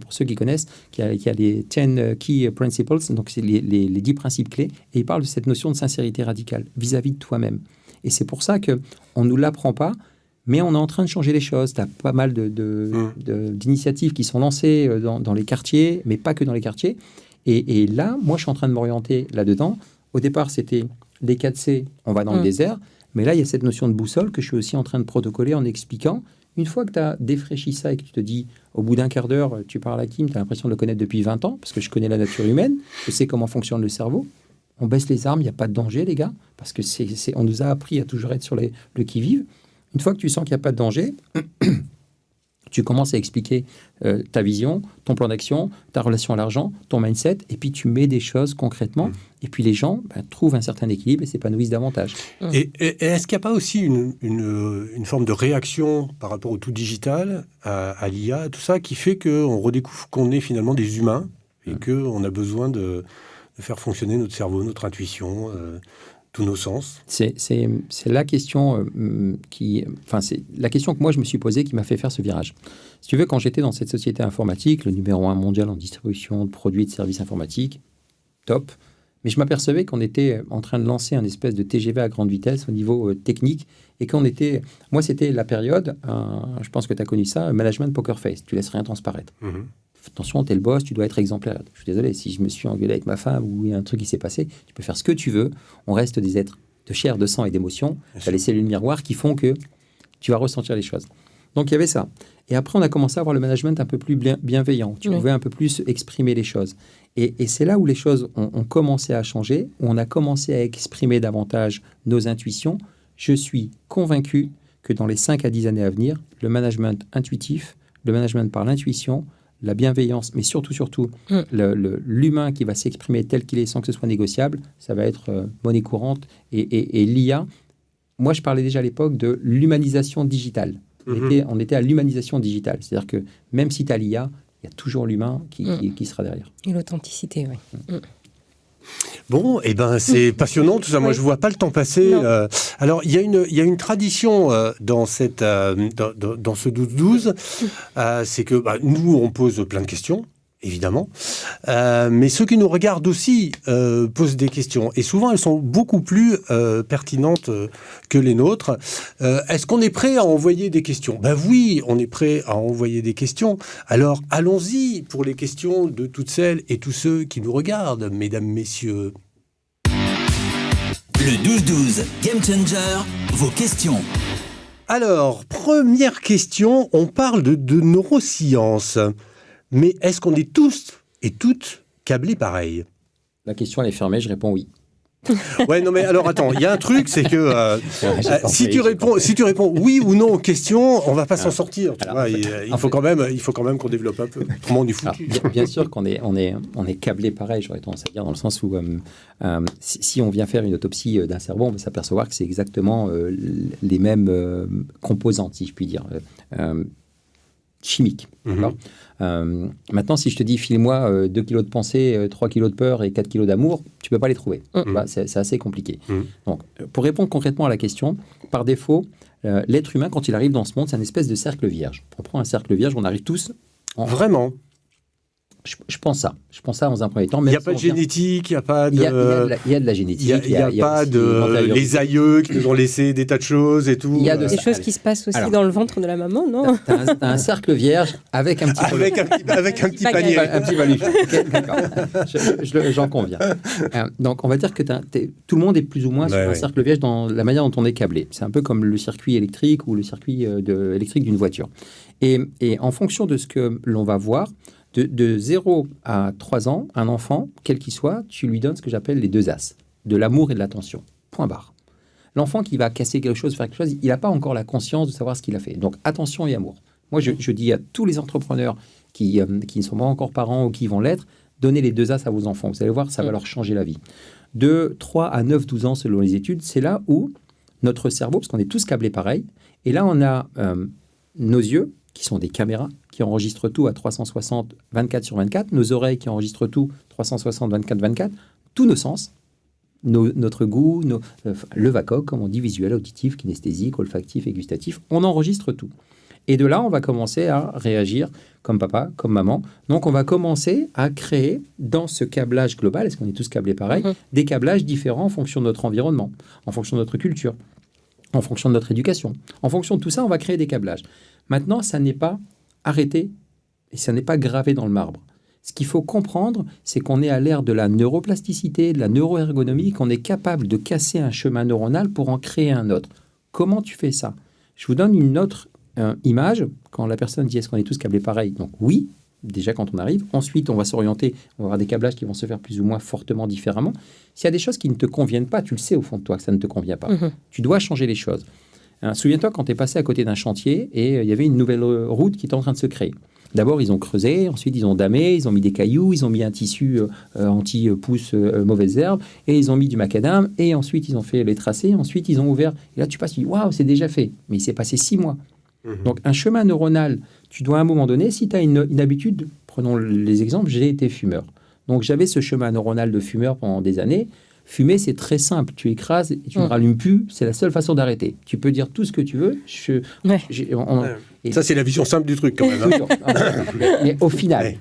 pour ceux qui connaissent, qui a les 10 Key Principles, donc c'est les 10 principes clés, et il parle de cette notion de sincérité radicale vis-à-vis de toi-même. Et c'est pour ça qu'on ne nous l'apprend pas, Mais on est en train de changer les choses. Tu as pas mal d'initiatives qui sont lancées dans les quartiers, mais pas que dans les quartiers. Et là, moi, je suis en train de m'orienter là-dedans. Au départ, c'était les 4C, on va dans le désert. Mais là, il y a cette notion de boussole que je suis aussi en train de protocoler en expliquant. Une fois que tu as défraîchi ça et que tu te dis, au bout d'un quart d'heure, tu parles à Kim, tu as l'impression de le connaître depuis 20 ans, parce que je connais la nature humaine, je sais comment fonctionne le cerveau. On baisse les armes, il n'y a pas de danger, les gars, parce que on nous a appris à toujours être sur le qui-vive. Une fois que tu sens qu'il n'y a pas de danger, tu commences à expliquer ta vision, ton plan d'action, ta relation à l'argent, ton mindset, et puis tu mets des choses concrètement, et puis les gens trouvent un certain équilibre et s'épanouissent davantage. Et est-ce qu'il n'y a pas aussi une forme de réaction par rapport au tout digital, à l'IA, tout ça, qui fait qu'on redécouvre qu'on est finalement des humains et qu'on a besoin de faire fonctionner notre cerveau, notre intuition, tous nos sens? C'est la question c'est la question que moi je me suis posée qui m'a fait faire ce virage. Si tu veux, quand j'étais dans cette société informatique, le numéro 1 mondial en distribution de produits et de services informatiques, top. Mais je m'apercevais qu'on était en train de lancer un espèce de TGV à grande vitesse au niveau technique et qu'on était... Moi, c'était la période, je pense que tu as connu ça, management poker face. Tu laisses rien transparaître. Attention, t'es le boss, tu dois être exemplaire. Je suis désolé, si je me suis engueulé avec ma femme ou il y a un truc qui s'est passé, tu peux faire ce que tu veux. On reste des êtres de chair, de sang et d'émotion. Tu as les cellules miroirs qui font que tu vas ressentir les choses. Donc, il y avait ça. Et après, on a commencé à avoir le management un peu plus bienveillant. Tu pouvais un peu plus exprimer les choses. Et c'est là où les choses ont commencé à changer, où on a commencé à exprimer davantage nos intuitions. Je suis convaincu que dans les 5 à 10 années à venir, le management intuitif, le management par l'intuition, la bienveillance, mais surtout, l'humain qui va s'exprimer tel qu'il est sans que ce soit négociable, ça va être monnaie courante. Et l'IA, moi je parlais déjà à l'époque de l'humanisation digitale. On était à l'humanisation digitale. C'est-à-dire que même si tu as l'IA, il y a toujours l'humain qui sera derrière. Et l'authenticité, oui. Bon, c'est passionnant tout ça. Moi, je vois pas le temps passer. Alors, il y a une tradition dans ce 12-12. C'est que nous, on pose plein de questions, évidemment. Mais ceux qui nous regardent aussi posent des questions. Et souvent, elles sont beaucoup plus pertinentes que les nôtres. Est-ce qu'on est prêt à envoyer des questions ? Oui, on est prêt à envoyer des questions. Alors, allons-y pour les questions de toutes celles et tous ceux qui nous regardent, mesdames, messieurs. Le 12-12 Game Changer, vos questions. Alors, première question, on parle de neurosciences. Mais est-ce qu'on est tous et toutes câblés pareil ? La question, elle est fermée, je réponds oui. Ouais, non, mais alors attends, il y a un truc, c'est que si tu réponds oui ou non aux questions, on va pas s'en sortir. Tu vois, il faut quand même qu'on développe un peu. Autrement, on est foutu. Bien sûr qu'on est câblé pareil, j'aurais tendance à dire, dans le sens où si on vient faire une autopsie d'un cerveau, on va s'apercevoir que c'est exactement les mêmes composantes, si je puis dire. Chimique. Maintenant, si je te dis file-moi 2 kilos de pensée, 3 kilos de peur et 4 kilos d'amour, tu peux pas les trouver. C'est assez compliqué. Donc, pour répondre concrètement à la question, par défaut, l'être humain, quand il arrive dans ce monde, c'est une espèce de cercle vierge. On prend un cercle vierge, on arrive tous... Vraiment ? Je pense ça. Je pense ça dans un premier temps. Il n'y a pas de génétique, il n'y a pas de... Il y a de la génétique. Il n'y a pas de... Les aïeux qui nous ont laissé des tas de choses et tout. Il y a des choses qui se passent aussi dans le ventre de la maman, non ? T'as un cercle vierge avec un petit... avec un petit panier. Un petit baluch. Okay, d'accord. J'en conviens. Donc, on va dire que tout le monde est plus ou moins sur un cercle vierge dans la manière dont on est câblé. C'est un peu comme le circuit électrique ou le circuit électrique d'une voiture. Et en fonction de ce que l'on va voir, de 0 à 3 ans, un enfant, quel qu'il soit, tu lui donnes ce que j'appelle les 2 as, de l'amour et de l'attention. Point barre. L'enfant qui va casser quelque chose, faire quelque chose, il n'a pas encore la conscience de savoir ce qu'il a fait. Donc, attention et amour. Moi, je dis à tous les entrepreneurs qui ne sont pas encore parents ou qui vont l'être, donnez les 2 as à vos enfants. Vous allez voir, ça va leur changer la vie. De 3 à 9, 12 ans, selon les études, c'est là où notre cerveau, parce qu'on est tous câblés pareil, et là, on a nos yeux, qui sont des caméras, qui enregistrent tout à 360, 24 sur 24, nos oreilles qui enregistrent tout 360, 24, 24, tous nos sens, notre goût, le VACOG, comme on dit, visuel, auditif, kinesthésique, olfactif et gustatif, on enregistre tout. Et de là, on va commencer à réagir comme papa, comme maman. Donc, on va commencer à créer, dans ce câblage global, est-ce qu'on est tous câblés pareil, des câblages différents en fonction de notre environnement, en fonction de notre culture, en fonction de notre éducation. En fonction de tout ça, on va créer des câblages. Maintenant, ça n'est pas arrêté et ça n'est pas gravé dans le marbre. Ce qu'il faut comprendre, c'est qu'on est à l'ère de la neuroplasticité, de la neuroergonomie, qu'on est capable de casser un chemin neuronal pour en créer un autre. Comment tu fais ça? Je vous donne une autre image. Quand la personne dit « est-ce qu'on est tous câblés pareil ?» Donc oui, déjà quand on arrive. Ensuite, on va s'orienter, on va avoir des câblages qui vont se faire plus ou moins fortement différemment. S'il y a des choses qui ne te conviennent pas, tu le sais au fond de toi que ça ne te convient pas. Tu dois changer les choses. Souviens-toi quand tu es passé à côté d'un chantier et il y avait une nouvelle route qui était en train de se créer. D'abord, ils ont creusé, ensuite ils ont damé, ils ont mis des cailloux, ils ont mis un tissu anti-pousse mauvaises herbes, et ils ont mis du macadam, et ensuite ils ont fait les tracés, ensuite ils ont ouvert. Et là, tu passes, tu dis, waouh, c'est déjà fait. Mais il s'est passé 6 mois. Donc, un chemin neuronal, tu dois à un moment donné, si tu as une habitude, prenons les exemples, j'ai été fumeur. Donc, j'avais ce chemin neuronal de fumeur pendant des années. Fumer, c'est très simple. Tu écrases et tu ne rallumes plus. C'est la seule façon d'arrêter. Tu peux dire tout ce que tu veux. Ça, c'est la vision simple du truc, quand même. Mais au final,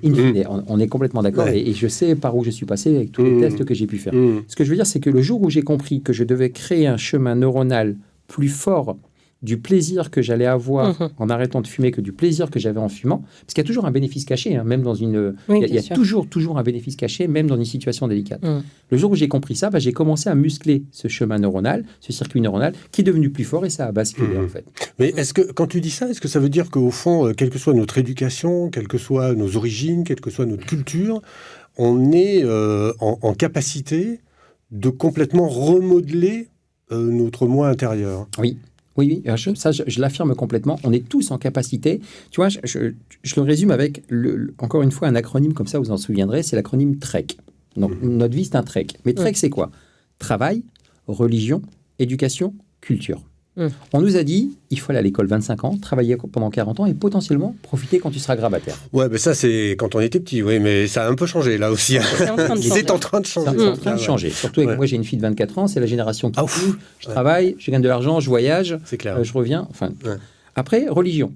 on est complètement d'accord. Et je sais par où je suis passé avec tous les tests que j'ai pu faire. Ce que je veux dire, c'est que le jour où j'ai compris que je devais créer un chemin neuronal plus fort du plaisir que j'allais avoir en arrêtant de fumer que du plaisir que j'avais en fumant, parce qu'il y a toujours un bénéfice caché, même dans une... il y a toujours un bénéfice caché, même dans une situation délicate. Le jour où j'ai compris ça, j'ai commencé à muscler ce chemin neuronal, ce circuit neuronal, qui est devenu plus fort et ça a basculé, en fait. Mais est-ce que, quand tu dis ça, est-ce que ça veut dire qu'au fond, quelle que soit notre éducation, quelles que soient nos origines, quelle que soit notre culture, on est en capacité de complètement remodeler notre moi intérieur? Oui, ça, je l'affirme complètement. On est tous en capacité. Tu vois, je le résume avec, encore une fois, un acronyme comme ça, vous en souviendrez, c'est l'acronyme TREC. Donc, notre vie, c'est un TREC. Mais TREC, c'est quoi? Travail, religion, éducation, culture. On nous a dit, il faut aller à l'école 25 ans, travailler pendant 40 ans et potentiellement profiter quand tu seras grabataire. Ouais, mais ça, c'est quand on était petit, oui, mais ça a un peu changé, là aussi. C'est en train de changer. C'est en train de changer. C'est en train de changer. Surtout avec moi, j'ai une fille de 24 ans, c'est la génération qui je travaille, je gagne de l'argent, je voyage, je reviens. Enfin, Après, religion.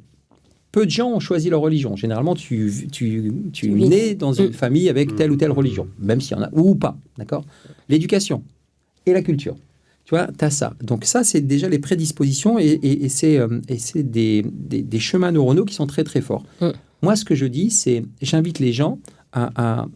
Peu de gens ont choisi leur religion. Généralement, tu es né dans une famille avec telle ou telle religion, même s'il y en a, ou pas, d'accord? L'éducation et la culture. Tu vois, tu as ça. Donc ça, c'est déjà les prédispositions et c'est des chemins neuronaux qui sont très, très forts. Moi, ce que je dis, c'est j'invite les gens à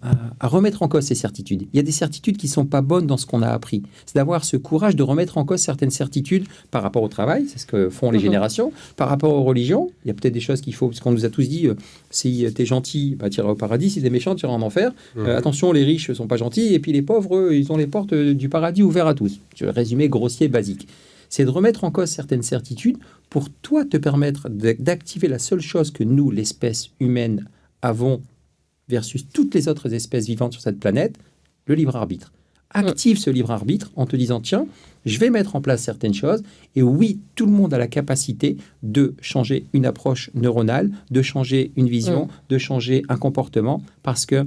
remettre en cause ces certitudes. Il y a des certitudes qui ne sont pas bonnes dans ce qu'on a appris. C'est d'avoir ce courage de remettre en cause certaines certitudes par rapport au travail, c'est ce que font les générations, par rapport aux religions. Il y a peut-être des choses qu'il faut, parce qu'on nous a tous dit, si tu es gentil, tu iras au paradis, si tu es méchant, tu iras en enfer. Attention, les riches ne sont pas gentils, et puis les pauvres, eux, ils ont les portes du paradis ouvertes à tous. Je vais résumer grossier, basique. C'est de remettre en cause certaines certitudes pour toi te permettre d'activer la seule chose que nous, l'espèce humaine, avons versus toutes les autres espèces vivantes sur cette planète, le libre arbitre. Active ce libre arbitre en te disant, tiens, je vais mettre en place certaines choses, et oui, tout le monde a la capacité de changer une approche neuronale, de changer une vision, de changer un comportement, parce que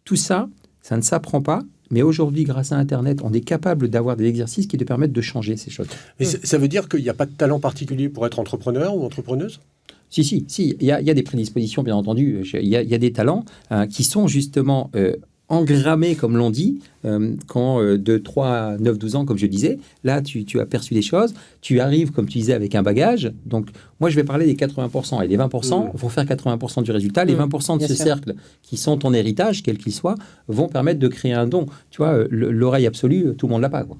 tout ça, ça ne s'apprend pas, mais aujourd'hui, grâce à Internet, on est capable d'avoir des exercices qui te permettent de changer ces choses. Mais ça veut dire qu'il n'y a pas de talent particulier pour être entrepreneur ou entrepreneuse ? Si, il y a des prédispositions, bien entendu. Il y a des talents qui sont justement engrammés, comme l'on dit, quand de 3 à 9, 12 ans, comme je disais, là, tu as perçu des choses, tu arrives, comme tu disais, avec un bagage. Donc, moi, je vais parler des 80%. Et les 20% vont faire 80% du résultat. Les 20% de ce cercle, qui sont ton héritage, quel qu'il soit, vont permettre de créer un don. Tu vois, l'oreille absolue, tout le monde l'a pas, quoi.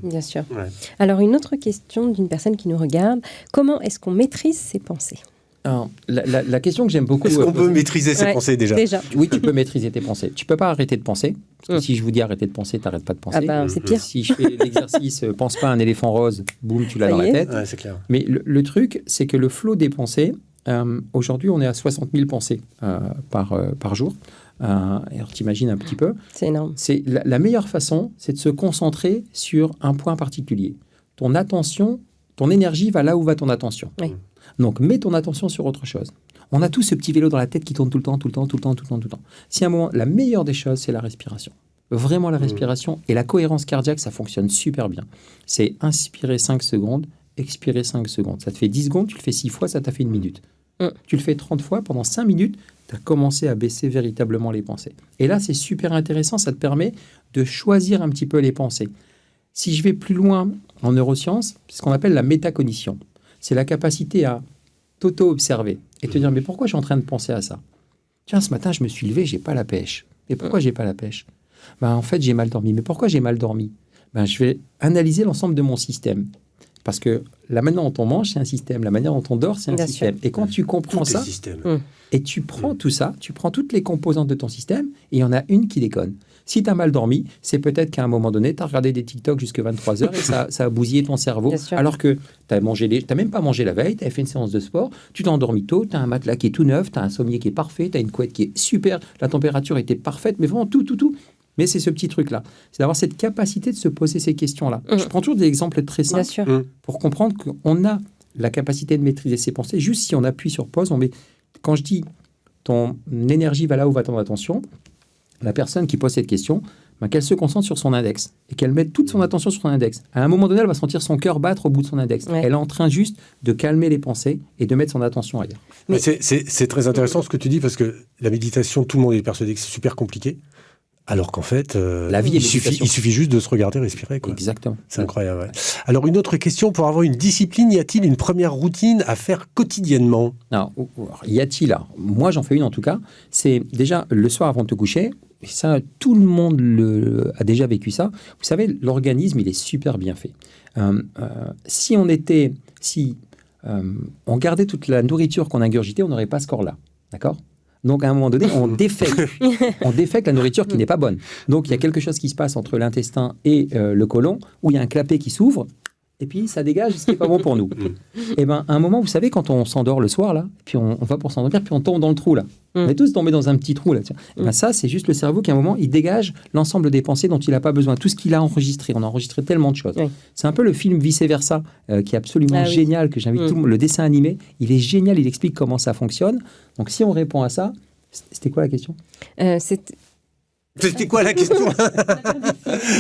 Bien sûr. Ouais. Alors, une autre question d'une personne qui nous regarde. Comment est-ce qu'on maîtrise ses pensées ? Alors, la question que j'aime beaucoup... Est-ce qu'on peut maîtriser ses pensées déjà ? Oui, tu peux maîtriser tes pensées. Tu ne peux pas arrêter de penser. Parce que si je vous dis arrêter de penser, tu n'arrêtes pas de penser. C'est pire. Si je fais l'exercice « pense pas à un éléphant rose », boum, tu l'as dans la tête. Ouais, c'est clair. Mais le truc, c'est que le flot des pensées, aujourd'hui, on est à 60 000 pensées par jour. Alors, t'imagines un petit peu. C'est énorme. C'est la meilleure façon, c'est de se concentrer sur un point particulier. Ton attention, ton énergie va là où va ton attention. Oui. Donc, mets ton attention sur autre chose. On a tous ce petit vélo dans la tête qui tourne tout le temps. Si à un moment, la meilleure des choses, c'est la respiration. Vraiment la respiration et la cohérence cardiaque, ça fonctionne super bien. C'est inspirer 5 secondes, expirer 5 secondes. Ça te fait 10 secondes, tu le fais 6 fois, ça t'a fait 1 minute. Tu le fais 30 fois, pendant 5 minutes, tu as commencé à baisser véritablement les pensées. Et là, c'est super intéressant, ça te permet de choisir un petit peu les pensées. Si je vais plus loin en neurosciences, c'est ce qu'on appelle la métacognition. C'est la capacité à t'auto-observer et te dire, mais pourquoi je suis en train de penser à ça? Tiens, ce matin, je me suis levé, j'ai pas la pêche. Et pourquoi j'ai pas la pêche? En fait, j'ai mal dormi. Mais pourquoi j'ai mal dormi? Je vais analyser l'ensemble de mon système. Parce que la manière dont on mange, c'est un système. La manière dont on dort, c'est un système. Et quand tu comprends ça, et tu prends tout ça, tu prends toutes les composantes de ton système, et il y en a une qui déconne. Si tu as mal dormi, c'est peut-être qu'à un moment donné, tu as regardé des TikTok jusqu'à 23h et ça a bousillé ton cerveau. Alors que tu n'as même pas mangé la veille, tu as fait une séance de sport, tu t'es endormi tôt, tu as un matelas qui est tout neuf, tu as un sommier qui est parfait, tu as une couette qui est super, la température était parfaite, mais vraiment tout. Mais c'est ce petit truc-là. C'est d'avoir cette capacité de se poser ces questions-là. Je prends toujours des exemples très simples pour comprendre qu'on a la capacité de maîtriser ses pensées. Juste si on appuie sur pause, quand je dis ton énergie va là où va ton attention, la personne qui pose cette question, qu'elle se concentre sur son index et qu'elle mette toute son attention sur son index. À un moment donné, elle va sentir son cœur battre au bout de son index. Ouais. Elle est en train juste de calmer les pensées et de mettre son attention ailleurs. Mais c'est très intéressant ce que tu dis, parce que la méditation, tout le monde est persuadé que c'est super compliqué. Alors qu'en fait, la vie il suffit juste de se regarder, respirer. Quoi. Exactement. C'est incroyable. Ouais. Alors, une autre question, pour avoir une discipline, y a-t-il une première routine à faire quotidiennement? Alors, y a-t-il? Moi, j'en fais une en tout cas. C'est déjà le soir avant de te coucher. Ça, tout le monde a déjà vécu ça. Vous savez, l'organisme, il est super bien fait. Si on gardait toute la nourriture qu'on ingurgitait, on n'aurait pas ce corps-là. D'accord? Donc, à un moment donné, on défecte la nourriture qui n'est pas bonne. Donc, il y a quelque chose qui se passe entre l'intestin et le côlon, où il y a un clapet qui s'ouvre, et puis ça dégage ce qui n'est pas bon pour nous. Et à un moment, vous savez, quand on s'endort le soir, là, puis on va pour s'endormir, puis on tombe dans le trou, là. On est tous tombés dans un petit trou, là. Ça, c'est juste le cerveau qui, à un moment, il dégage l'ensemble des pensées dont il n'a pas besoin. Tout ce qu'il a enregistré. On a enregistré tellement de choses. Oui. C'est un peu le film Vice Versa, qui est absolument génial, que j'invite tout le monde. Le dessin animé, il est génial, il explique comment ça fonctionne. Donc, si on répond à ça, c'était quoi la question? C'était quoi la question?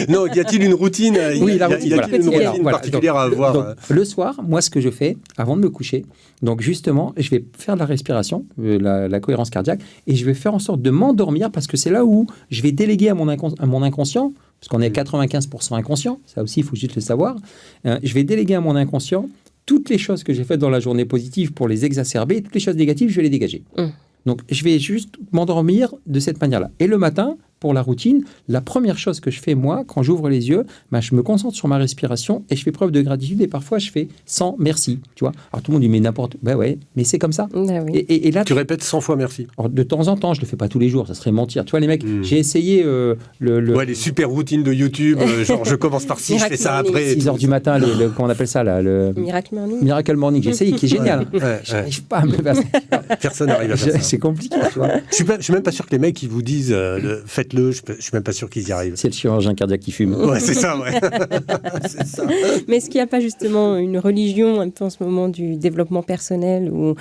Non, y a-t-il une routine? Oui, la routine, y a-t-il une routine particulière à avoir? Donc, le soir, moi, ce que je fais avant de me coucher, donc justement, je vais faire de la respiration, la cohérence cardiaque, et je vais faire en sorte de m'endormir, parce que c'est là où je vais déléguer à mon inconscient, parce qu'on est 95% inconscient, ça aussi, il faut juste le savoir. Je vais déléguer à mon inconscient toutes les choses que j'ai faites dans la journée positive pour les exacerber, toutes les choses négatives, je vais les dégager. Donc, je vais juste m'endormir de cette manière-là. Et le matin, pour la routine, la première chose que je fais, moi, quand j'ouvre les yeux, je me concentre sur ma respiration et je fais preuve de gratitude. Et parfois, je fais 100 merci, tu vois. Alors, tout le monde dit, mais n'importe... ouais, mais c'est comme ça. Ah oui. Et là, tu répètes 100 fois merci. Alors, de temps en temps, je ne le fais pas tous les jours, ça serait mentir. Tu vois, les mecs, j'ai essayé Ouais, les super routines de YouTube, genre je commence par ci, je fais ça après. 6h du matin, comment on appelle ça, là, le... Miracle Morning. Miracle Morning, j'ai essayé, qui est génial. Je n'arrive pas à me faire ça. Personne n'arrive à faire ça. C'est compliqué, tu vois. Je suis même pas sûr que les mecs qui vous disent faites-le, je suis même pas sûr qu'ils y arrivent. C'est le chirurgien cardiaque qui fume. Ouais, c'est ça, ouais. C'est ça. Mais est-ce qu'il n'y a pas justement une religion un peu en ce moment du développement personnel où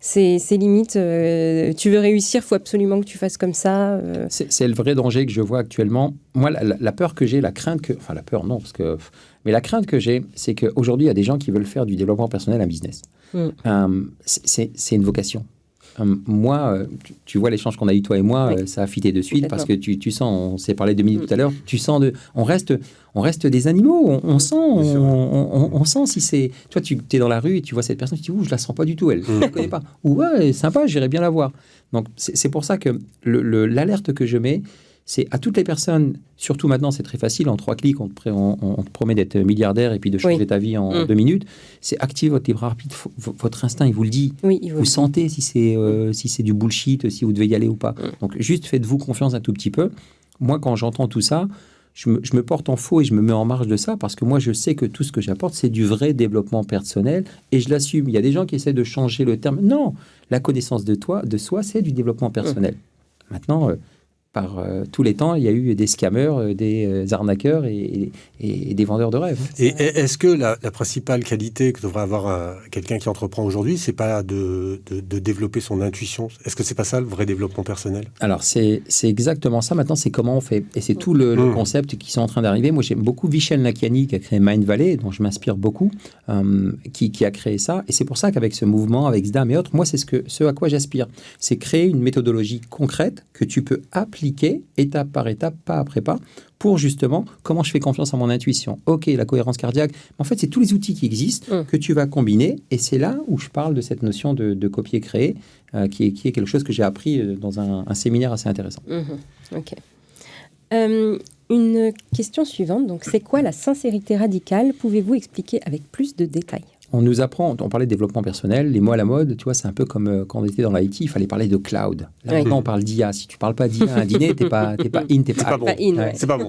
c'est limite, tu veux réussir, il faut absolument que tu fasses comme ça C'est le vrai danger que je vois actuellement. Moi, la peur que j'ai, la crainte que... Enfin, la peur, non, parce que... Mais la crainte que j'ai, c'est qu'aujourd'hui, il y a des gens qui veulent faire du développement personnel un business. C'est une vocation. Moi, tu vois l'échange qu'on a eu toi et moi, ça a fité de suite parce que tu sens, on s'est parlé 2 minutes tout à l'heure, tu sens on reste des animaux, on sent si c'est, toi tu es dans la rue et tu vois cette personne, tu dis je la sens pas du tout, elle ne la connaît pas, ou ouais sympa, j'irais bien la voir. Donc c'est pour ça que l'alerte que je mets, c'est à toutes les personnes, surtout maintenant, c'est très facile, en 3 clics, on te promet d'être milliardaire et puis de changer ta vie en 2 minutes. C'est activer votre libre arbitre, votre instinct, il vous le dit. Vous sentez si c'est du bullshit, si vous devez y aller ou pas. Donc, juste faites-vous confiance un tout petit peu. Moi, quand j'entends tout ça, je me porte en faux et je me mets en marge de ça parce que moi, je sais que tout ce que j'apporte, c'est du vrai développement personnel et je l'assume. Il y a des gens qui essaient de changer le terme. Non, la connaissance de soi, c'est du développement personnel. Maintenant... par tous les temps, il y a eu des scammers, des arnaqueurs et des vendeurs de rêves. Et est-ce que la principale qualité que devrait avoir quelqu'un qui entreprend aujourd'hui, c'est pas de développer son intuition? Est-ce que c'est pas ça le vrai développement personnel? Alors c'est exactement ça. Maintenant, c'est comment on fait. Et c'est tout le concept qui sont en train d'arriver. Moi, j'aime beaucoup Vishen Lakhiani qui a créé Mindvalley, dont je m'inspire beaucoup, qui a créé ça. Et c'est pour ça qu'avec ce mouvement, avec SDAM et autres, moi, c'est ce à quoi j'aspire. C'est créer une méthodologie concrète que tu peux appliquer appliquer étape par étape, pas après pas, pour justement comment je fais confiance à mon intuition. Ok, la cohérence cardiaque, en fait, c'est tous les outils qui existent que tu vas combiner, et c'est là où je parle de cette notion de copier-créer, qui est quelque chose que j'ai appris dans un séminaire assez intéressant. Ok. Une question suivante, donc c'est quoi la sincérité radicale? Pouvez-vous expliquer avec plus de détails? On nous apprend, on parlait de développement personnel, les mots à la mode, tu vois, c'est un peu comme quand on était dans l'IT, il fallait parler de cloud. Là, maintenant, on parle d'IA. Si tu ne parles pas d'IA à un dîner, t'es pas in, t'es pas bon. Ouais. C'est pas bon.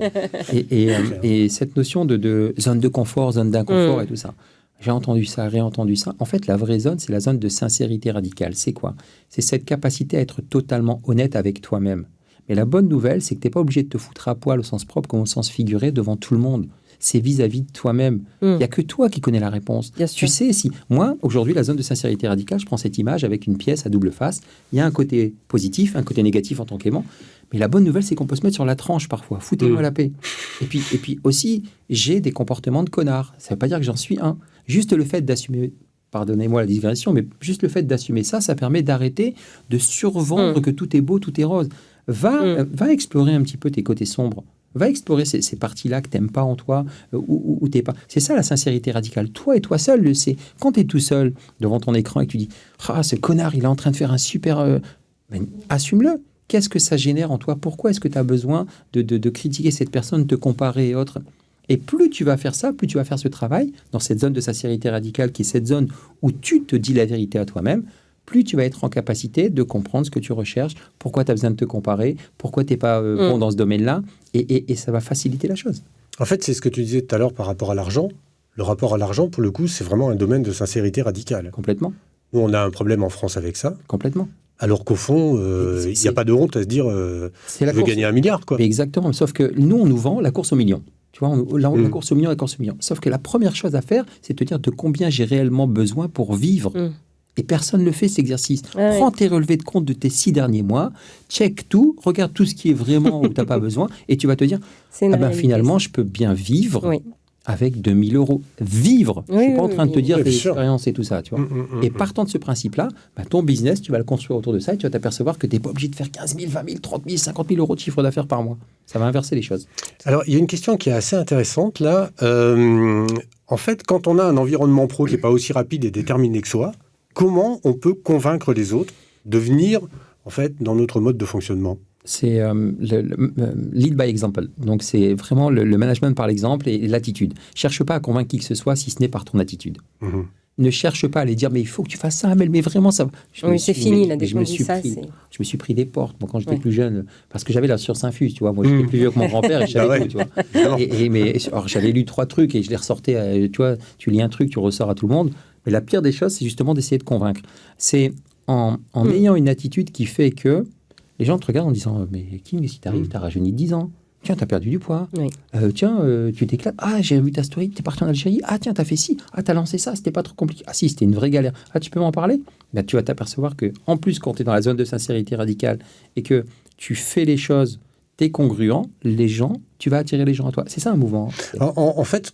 Et cette notion de zone de confort, zone d'inconfort et tout ça, j'ai entendu ça, réentendu ça. En fait, la vraie zone, c'est la zone de sincérité radicale. C'est quoi? C'est cette capacité à être totalement honnête avec toi-même. Mais la bonne nouvelle, c'est que tu n'es pas obligé de te foutre à poil au sens propre comme au sens figuré devant tout le monde. C'est vis-à-vis de toi-même. Il n'y a que toi qui connais la réponse. Tu sais, si moi, aujourd'hui, la zone de sincérité radicale, je prends cette image avec une pièce à double face. Il y a un côté positif, un côté négatif en tant qu'aimant. Mais la bonne nouvelle, c'est qu'on peut se mettre sur la tranche parfois. Foutez-moi la paix. Et puis aussi, j'ai des comportements de connard. Ça ne veut pas dire que j'en suis un. Juste le fait d'assumer, pardonnez-moi la digression, mais juste le fait d'assumer ça, ça permet d'arrêter de survendre que tout est beau, tout est rose. Va explorer un petit peu tes côtés sombres. Va explorer ces parties-là que tu n'aimes pas en toi, ou tu n'es pas. C'est ça la sincérité radicale. Toi et toi seul le sais. Quand tu es tout seul devant ton écran et que tu dis « Ah, ce connard, il est en train de faire un super... Ben, assume-le. Qu'est-ce que ça génère en toi? Pourquoi est-ce que tu as besoin de critiquer cette personne, de te comparer et autres? Et plus tu vas faire ça, plus tu vas faire ce travail dans cette zone de sincérité radicale qui est cette zone où tu te dis la vérité à toi-même, plus tu vas être en capacité de comprendre ce que tu recherches, pourquoi tu as besoin de te comparer, pourquoi tu n'es pas bon dans ce domaine-là, et ça va faciliter la chose. En fait, c'est ce que tu disais tout à l'heure par rapport à l'argent. Le rapport à l'argent, pour le coup, c'est vraiment un domaine de sincérité radicale. Complètement. Nous, on a un problème en France avec ça. Complètement. Alors qu'au fond, il n'y a pas de honte à se dire je veux gagner 1 milliard. Quoi. Exactement. Sauf que nous, on nous vend la course au million. Tu vois, la course au million, la course au million. Sauf que la première chose à faire, c'est de te dire de combien j'ai réellement besoin pour vivre. Et personne ne le fait, cet exercice. Prends tes relevés de compte de tes 6 derniers mois, check tout, regarde tout ce qui est vraiment où tu n'as pas besoin, et tu vas te dire, finalement, je peux bien vivre avec 2 000 euros. Vivre. Je ne suis pas en train de te dire tes expériences et tout ça. Tu vois. Et partant de ce principe-là, ton business, tu vas le construire autour de ça, et tu vas t'apercevoir que tu n'es pas obligé de faire 15 000, 20 000, 30 000, 50 000 euros de chiffre d'affaires par mois. Ça va inverser les choses. Alors, il y a une question qui est assez intéressante, là. En fait, quand on a un environnement pro qui n'est pas aussi rapide et déterminé que soi, comment on peut convaincre les autres de venir, en fait, dans notre mode de fonctionnement? C'est lead by example. Donc, c'est vraiment le management par l'exemple et l'attitude. Cherche pas à convaincre qui que ce soit si ce n'est par ton attitude. Ne cherche pas à les dire, mais il faut que tu fasses ça, mais vraiment, ça... c'est fini, là, dès qu'on dit ça, je me suis pris des portes, moi, quand j'étais plus jeune, parce que j'avais la science infuse, tu vois. Moi, j'étais plus vieux que mon grand-père et je savais tout, tu vois. Alors, j'avais lu 3 trucs et je les ressortais, tu vois, tu lis un truc, tu ressors à tout le monde. Mais la pire des choses, c'est justement d'essayer de convaincre. C'est en ayant une attitude qui fait que les gens te regardent en disant « Mais Kim, qu'est-ce qui t'arrive? T'as rajeuni de 10 ans. Tiens, t'as perdu du poids. Tu t'éclates. Ah, j'ai vu ta story, t'es parti en Algérie. Ah, tiens, t'as fait ci. Ah, t'as lancé ça, c'était pas trop compliqué. Ah, si, c'était une vraie galère. Ah, tu peux m'en parler ?» Là, tu vas t'apercevoir que, en plus, quand tu es dans la zone de sincérité radicale et que tu fais les choses, t'es congruent, les gens, tu vas attirer les gens à toi. C'est ça un mouvement. En fait,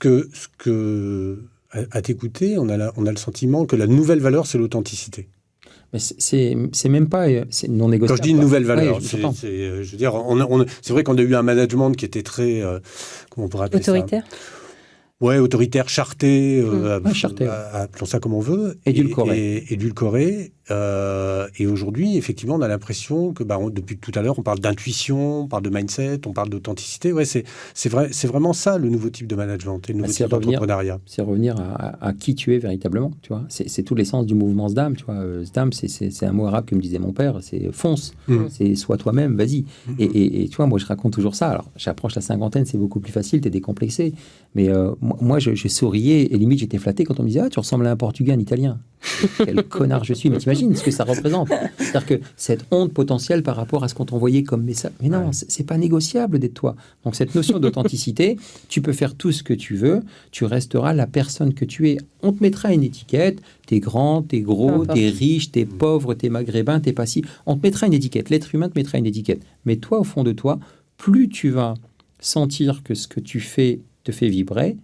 à t'écouter, on a le sentiment que la nouvelle valeur, c'est l'authenticité. Mais c'est même pas c'est non négociable. Quand je dis une nouvelle valeur, je veux dire, c'est vrai qu'on a eu un management qui était très, comment on pourrait appeler autoritaire. Ça ? Ouais, autoritaire, charté, charté. Appelons ça comme on veut. Édulcoré. Et aujourd'hui, effectivement, on a l'impression que depuis tout à l'heure, on parle d'intuition, on parle de mindset, on parle d'authenticité. Ouais, c'est vraiment ça le nouveau type de management et le nouveau type d'entrepreneuriat. C'est revenir à qui tu es véritablement. Tu vois, c'est tout l'essence du mouvement SDAM. Tu vois, SDAM, c'est un mot arabe que me disait mon père. C'est fonce, c'est sois toi-même, vas-y. Et tu vois, moi je raconte toujours ça. Alors, j'approche la cinquantaine, c'est beaucoup plus facile, t'es décomplexé. Mais moi, je souriais et limite j'étais flatté quand on me disait ah, tu ressembles à un Portugais, un Italien. Quel connard je suis. Mais t'imagines ce que ça représente. C'est-à-dire que cette honte potentielle par rapport à ce qu'on t'envoyait comme message. Mais non, c'est pas négociable d'être toi. Donc cette notion d'authenticité, tu peux faire tout ce que tu veux, tu resteras la personne que tu es. On te mettra une étiquette. T'es grand, t'es gros, t'es riche, t'es pauvre, t'es maghrébin, t'es pas si. On te mettra une étiquette. L'être humain te mettra une étiquette. Mais toi, au fond de toi, plus tu vas sentir que ce que tu fais te fait vibrer,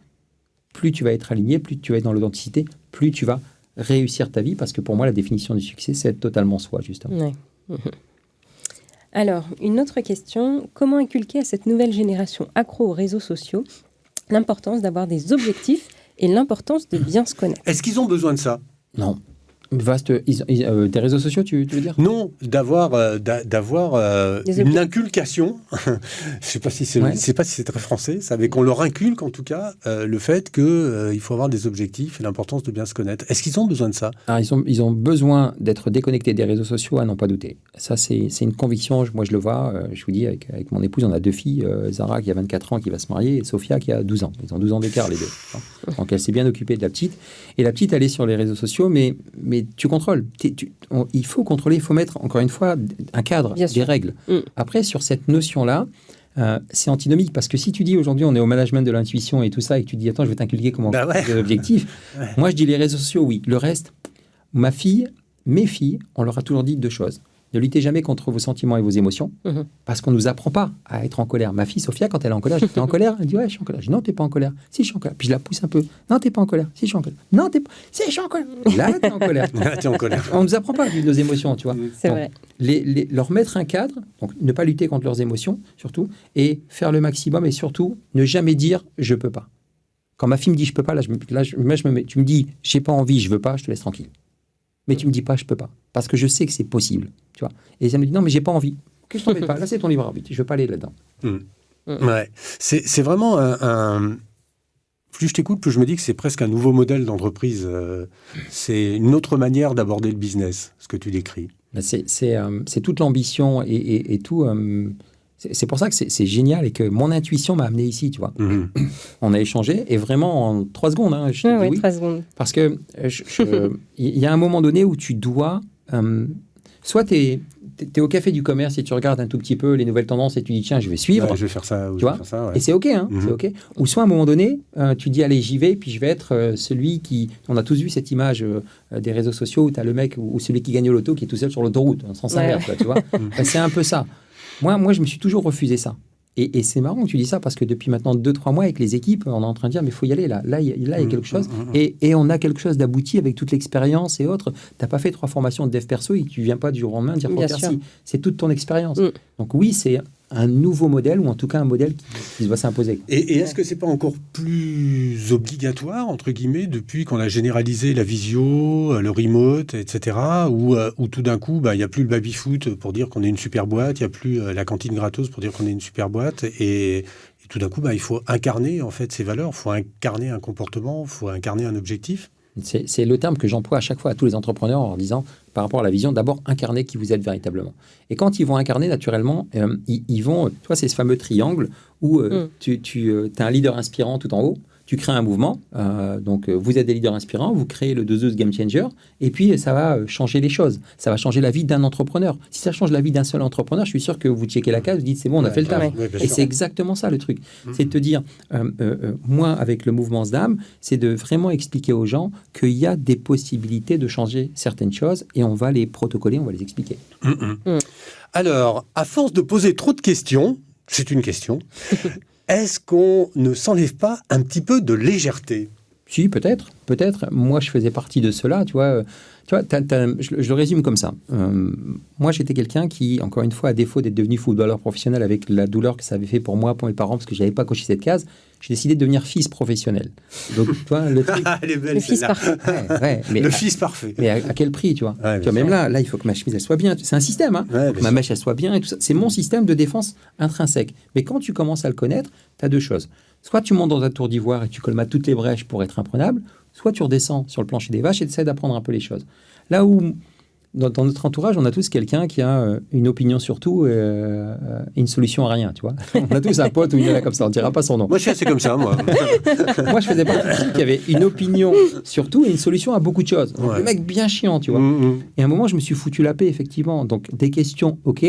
plus tu vas être aligné, plus tu vas être dans l'authenticité, plus tu vas réussir ta vie, parce que pour moi, la définition du succès, c'est être totalement soi, justement. Ouais. Alors, une autre question. Comment inculquer à cette nouvelle génération accro aux réseaux sociaux l'importance d'avoir des objectifs et l'importance de bien se connaître? Est-ce qu'ils ont besoin de ça? Non. Vaste, des réseaux sociaux, tu veux dire? Non, d'avoir une inculcation. Je ne sais pas si c'est très français, ça, mais qu'on leur inculque en tout cas le fait qu'il faut avoir des objectifs et l'importance de bien se connaître. Est-ce qu'ils ont besoin de ça? Alors, ils ont besoin d'être déconnectés des réseaux sociaux, à n'en pas douter. Ça, c'est une conviction. Moi, je le vois. Je vous dis, avec mon épouse, on a 2 filles. Zara, qui a 24 ans, qui va se marier, et Sophia, qui a 12 ans. Ils ont 12 ans d'écart, les deux. Donc, elle s'est bien occupée de la petite. Et la petite, elle est sur les réseaux sociaux, mais tu contrôles. Il faut contrôler, il faut mettre, encore une fois, un cadre, des règles. Après, sur cette notion-là, c'est antinomique, parce que si tu dis aujourd'hui on est au management de l'intuition et tout ça, et que tu dis attends, je vais t'inculquer comment des objectifs, moi je dis les réseaux sociaux, oui. Le reste, mes filles, on leur a toujours dit 2 choses. Ne luttez jamais contre vos sentiments et vos émotions, parce qu'on ne nous apprend pas à être en colère. Ma fille Sophia, quand elle est en colère, je dis, t'es en colère? Elle dit, ouais, je suis en colère. Je dis, non, t'es pas en colère. Si, je suis en colère. Puis je la pousse un peu. Non, t'es pas en colère. Si, je suis en colère. Non, t'es pas... Si, je suis en colère. Là, t'es en colère. Là, t'es en colère. On ne nous apprend pas à vivre nos émotions, tu vois. C'est vrai. Leur mettre un cadre, donc ne pas lutter contre leurs émotions, surtout, et faire le maximum, et surtout, ne jamais dire, je peux pas. Quand ma fille me dit, je peux pas, tu me dis, j'ai pas envie, je veux pas, je te laisse tranquille. Mais tu me dis pas, je peux pas. Parce que je sais que c'est possible, tu vois. Et ça me dit, non, mais j'ai pas envie. Que je t'embête pas. Là, c'est ton libre arbitre. Je veux pas aller là-dedans. Ouais. C'est vraiment plus je t'écoute, plus je me dis que c'est presque un nouveau modèle d'entreprise. C'est une autre manière d'aborder le business, ce que tu décris. C'est toute l'ambition et tout. C'est pour ça que c'est génial et que mon intuition m'a amené ici, tu vois. On a échangé et vraiment en 3 secondes, hein, je te dis oui. 3 secondes. Parce que il y a un moment donné où tu dois... soit tu es au café du commerce et tu regardes un tout petit peu les nouvelles tendances et tu dis tiens, je vais suivre. Ouais, je vais faire ça. Tu vois, et c'est OK, hein, c'est OK. Ou soit à un moment donné, tu dis allez, j'y vais, puis je vais être celui qui... On a tous vu cette image des réseaux sociaux où tu as le mec ou celui qui gagne au loto qui est tout seul sur l'autoroute, en sens inverse, tu vois. C'est un peu ça. Moi, je me suis toujours refusé ça. Et c'est marrant que tu dis ça parce que depuis maintenant 2-3 mois avec les équipes, on est en train de dire mais il faut y aller là. Là, il y a quelque chose. Et on a quelque chose d'abouti avec toute l'expérience et autres. Tu n'as pas fait 3 formations de dev perso et tu ne viens pas du jour au lendemain dire faut faire ci. C'est toute ton expérience. Donc oui, c'est un nouveau modèle ou en tout cas un modèle qui doit s'imposer. Et est-ce que c'est pas encore plus obligatoire, entre guillemets, depuis qu'on a généralisé la visio, le remote, etc., où tout d'un coup, il n'y a plus le baby-foot pour dire qu'on est une super boîte, il n'y a plus la cantine gratos pour dire qu'on est une super boîte, et tout d'un coup, il faut incarner en fait ces valeurs, il faut incarner un comportement, il faut incarner un objectif. C'est le terme que j'emploie à chaque fois à tous les entrepreneurs en disant, par rapport à la vision, d'abord incarner qui vous êtes véritablement. Et quand ils vont incarner naturellement, ils vont, toi, c'est ce fameux triangle où tu as un leader inspirant tout en haut, tu crées un mouvement, donc vous êtes des leaders inspirants, vous créez le 2E Game Changer, et puis ça va changer les choses, ça va changer la vie d'un entrepreneur. Si ça change la vie d'un seul entrepreneur, je suis sûr que vous checkez la case, vous dites c'est bon, on a fait le taf. Et c'est exactement ça le truc, c'est de te dire, moi avec le mouvement SDAM, c'est de vraiment expliquer aux gens qu'il y a des possibilités de changer certaines choses, et on va les protocoler, on va les expliquer. Alors, à force de poser trop de questions, c'est une question... Est-ce qu'on ne s'enlève pas un petit peu de légèreté? Si, peut-être. Moi, je faisais partie de cela, tu vois. Je le résume comme ça. Moi, j'étais quelqu'un qui, encore une fois, à défaut d'être devenu footballeur professionnel avec la douleur que ça avait fait pour moi, pour mes parents, parce que je n'avais pas coché cette case, j'ai décidé de devenir fils professionnel. Donc, toi, le truc... le fils parfait. Le fils parfait. Mais à quel prix, tu vois, même là, il faut que ma chemise, elle soit bien. C'est un système, hein. Que ma mèche, elle soit bien et tout ça. C'est mon système de défense intrinsèque. Mais quand tu commences à le connaître, tu as 2 choses. Soit tu montes dans ta tour d'ivoire et tu colmates toutes les brèches pour être imprenable, soit tu redescends sur le plancher des vaches et tu essaies d'apprendre un peu les choses. Là où, dans notre entourage, on a tous quelqu'un qui a une opinion sur tout et une solution à rien, tu vois. On a tous un pote où il est là comme ça, on ne dira pas son nom. Moi, je suis assez comme ça, moi. Moi, je faisais partie de ceux qui avaient une opinion sur tout et une solution à beaucoup de choses. Donc, le mec bien chiant, tu vois. Et à un moment, je me suis foutu la paix, effectivement. Donc, des questions, OK,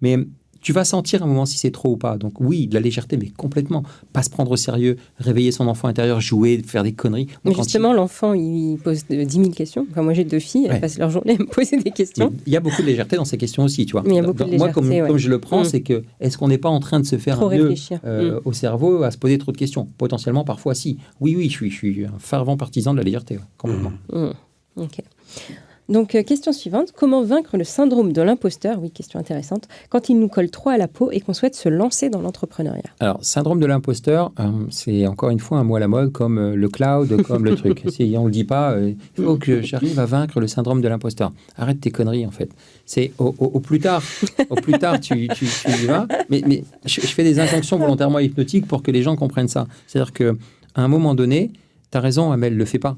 mais... Tu vas sentir un moment si c'est trop ou pas. Donc oui, de la légèreté, mais complètement. Pas se prendre au sérieux, réveiller son enfant intérieur, jouer, faire des conneries. Mais justement, l'enfant, il pose 10 000 questions. Enfin, moi, j'ai 2 filles, elles passent leur journée à me poser des questions. Il y a beaucoup de légèreté dans ces questions aussi, tu vois. Mais il y a beaucoup de légèreté, moi, comme je le prends, c'est que est-ce qu'on n'est pas en train de se faire trop un nœud au cerveau, à se poser trop de questions? Potentiellement, parfois, si. Oui, je suis un fervent partisan de la légèreté, complètement. OK. Donc, question suivante. Comment vaincre le syndrome de l'imposteur, oui, question intéressante, quand il nous colle trop à la peau et qu'on souhaite se lancer dans l'entrepreneuriat? Alors, syndrome de l'imposteur, c'est encore une fois un mot à la mode comme le cloud, comme le truc. Si on ne le dit pas, il faut que j'arrive à vaincre le syndrome de l'imposteur. Arrête tes conneries, en fait. C'est au plus tard, tu y vas. Mais je fais des injonctions volontairement hypnotiques pour que les gens comprennent ça. C'est-à-dire qu'à un moment donné, tu as raison, Amel, ne le fais pas.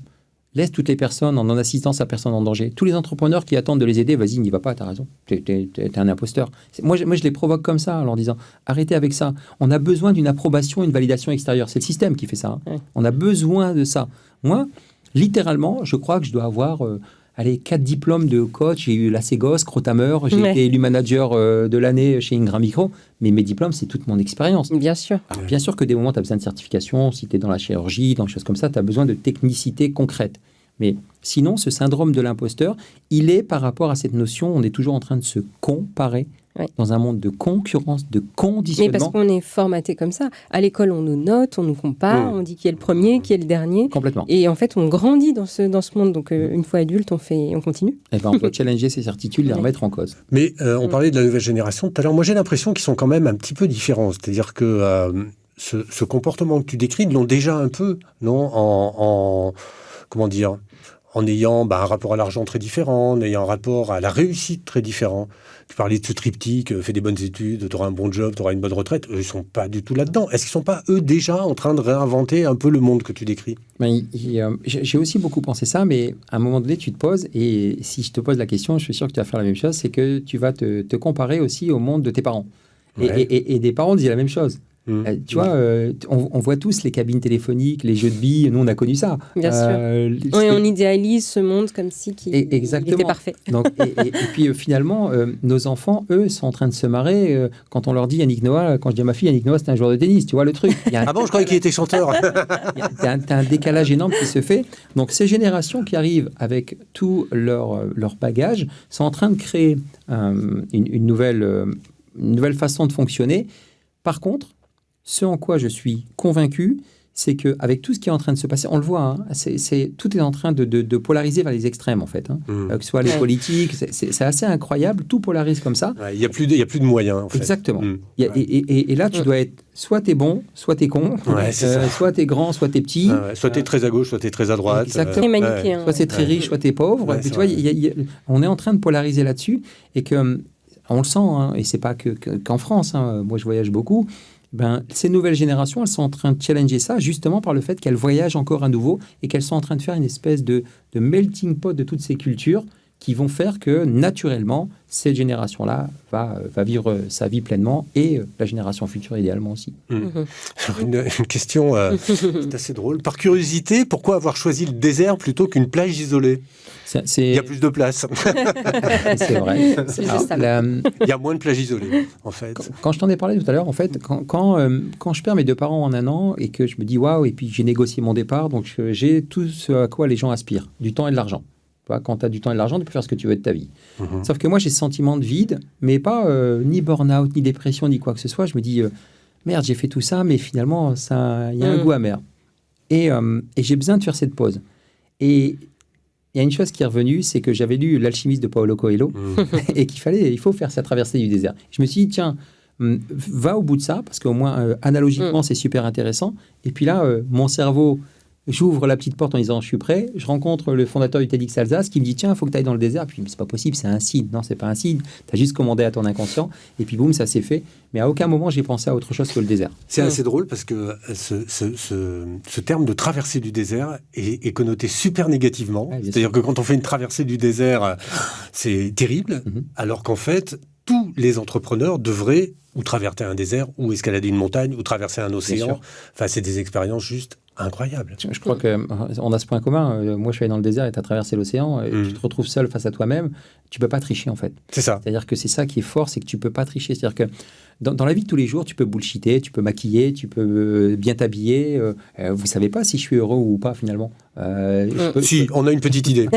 Laisse toutes les personnes en assistance à personne en danger. Tous les entrepreneurs qui attendent de les aider, vas-y, n'y va pas, t'as raison. T'es un imposteur. Moi, je les provoque comme ça, en leur disant, arrêtez avec ça. On a besoin d'une approbation, une validation extérieure. C'est le système qui fait ça. Hein. On a besoin de ça. Moi, littéralement, je crois que je dois avoir 4 diplômes de coach. J'ai eu la Ségos, Crotamer, j'ai été élu manager de l'année chez Ingram Micro. Mais mes diplômes, c'est toute mon expérience. Bien sûr. Alors, bien sûr que des moments, tu as besoin de certification. Si tu es dans la chirurgie, dans des choses comme ça, tu as besoin de technicité concrète. Mais sinon, ce syndrome de l'imposteur, il est par rapport à cette notion, on est toujours en train de se comparer dans un monde de concurrence, de conditionnement. Mais parce qu'on est formaté comme ça. À l'école, on nous note, on nous compare, on dit qui est le premier, qui est le dernier. Complètement. Et en fait, on grandit dans ce monde. Donc, une fois adulte, on continue. Et ben, on peut challenger ces certitudes, les remettre en cause. Mais on parlait de la nouvelle génération tout à l'heure. Moi, j'ai l'impression qu'ils sont quand même un petit peu différents. C'est-à-dire que ce comportement que tu décris, ils l'ont déjà un peu, non, comment dire, en ayant un rapport à l'argent très différent, en ayant un rapport à la réussite très différent. Tu parlais de ce triptyque, fais des bonnes études, tu auras un bon job, tu auras une bonne retraite. Eux, ils ne sont pas du tout là-dedans. Est-ce qu'ils ne sont pas, eux, déjà en train de réinventer un peu le monde que tu décris ? J'ai aussi beaucoup pensé ça, mais à un moment donné, tu te poses, et si je te pose la question, je suis sûr que tu vas faire la même chose, c'est que tu vas te comparer aussi au monde de tes parents. Et des parents disent la même chose. Tu vois, on voit tous les cabines téléphoniques, les jeux de billes. Nous, on a connu ça. Bien sûr. On idéalise ce monde comme si il était parfait. Donc, et puis finalement, nos enfants, eux, sont en train de se marrer quand on leur dit Yannick Noah. Quand je dis à ma fille, Yannick Noah, c'est un joueur de tennis. Tu vois le truc. Ah bon, je croyais qu'il était chanteur. T'as un décalage énorme qui se fait. Donc, ces générations qui arrivent avec tout leur bagage sont en train de créer une nouvelle façon de fonctionner. Par contre, ce en quoi je suis convaincu, c'est qu'avec tout ce qui est en train de se passer, on le voit, hein, tout est en train de polariser vers les extrêmes, en fait. Hein. Que ce soit les politiques, c'est assez incroyable, tout polarise comme ça. Il n'y a plus de moyens, en fait. Exactement. Et là, tu dois être, soit t'es bon, soit t'es con, soit t'es grand, soit t'es petit. Soit t'es très à gauche, soit t'es très à droite. Exactement. Soit c'est très riche, soit t'es pauvre. Tu vois, on est en train de polariser là-dessus, et que on le sent, hein, et c'est pas qu'en France. Hein. Moi, je voyage beaucoup. Ces nouvelles générations, elles sont en train de challenger ça justement par le fait qu'elles voyagent encore à nouveau et qu'elles sont en train de faire une espèce de melting pot de toutes ces cultures qui vont faire que, naturellement, cette génération-là va vivre sa vie pleinement et la génération future, idéalement aussi. Alors, une question c'est assez drôle. Par curiosité, pourquoi avoir choisi le désert plutôt qu'une plage isolée ? Il y a plus de place. C'est vrai. Il y a moins de plages isolées, en fait. Quand je t'en ai parlé tout à l'heure, en fait, quand je perds mes 2 parents en un an et que je me dis waouh, et puis j'ai négocié mon départ, donc j'ai tout ce à quoi les gens aspirent, du temps et de l'argent. Quand tu as du temps et de l'argent, tu peux faire ce que tu veux de ta vie. Sauf que moi, j'ai ce sentiment de vide, mais pas ni burn-out, ni dépression, ni quoi que ce soit. Je me dis, merde, j'ai fait tout ça, mais finalement, il y a un goût amer. Et j'ai besoin de faire cette pause. Et il y a une chose qui est revenue, c'est que j'avais lu L'Alchimiste de Paulo Coelho et il faut faire sa traversée du désert. Je me suis dit, tiens, va au bout de ça, parce qu'au moins, analogiquement, c'est super intéressant. Et puis là, mon cerveau... J'ouvre la petite porte en disant « je suis prêt ». Je rencontre le fondateur du TEDx Alsace qui me dit « tiens, il faut que tu ailles dans le désert ». Puis c'est pas possible, c'est un signe. Non, c'est pas un signe. Tu as juste commandé à ton inconscient. Et puis boum, ça s'est fait. Mais à aucun moment, j'ai pensé à autre chose que le désert. C'est assez drôle parce que ce terme de traversée du désert est connoté super négativement. C'est-à-dire que quand on fait une traversée du désert, c'est terrible. Alors qu'en fait, tous les entrepreneurs devraient ou traverser un désert, ou escalader une montagne, ou traverser un océan. Enfin, c'est des expériences juste incroyables. Je crois qu'on a ce point commun. Moi, je suis allé dans le désert et tu as traversé l'océan, et tu te retrouves seul face à toi-même. Tu ne peux pas tricher, en fait. C'est ça. C'est-à-dire que c'est ça qui est fort, c'est que tu ne peux pas tricher. C'est-à-dire que dans la vie de tous les jours, tu peux bullshiter, tu peux maquiller, tu peux bien t'habiller. Vous ne savez pas si je suis heureux ou pas, finalement. On a une petite idée.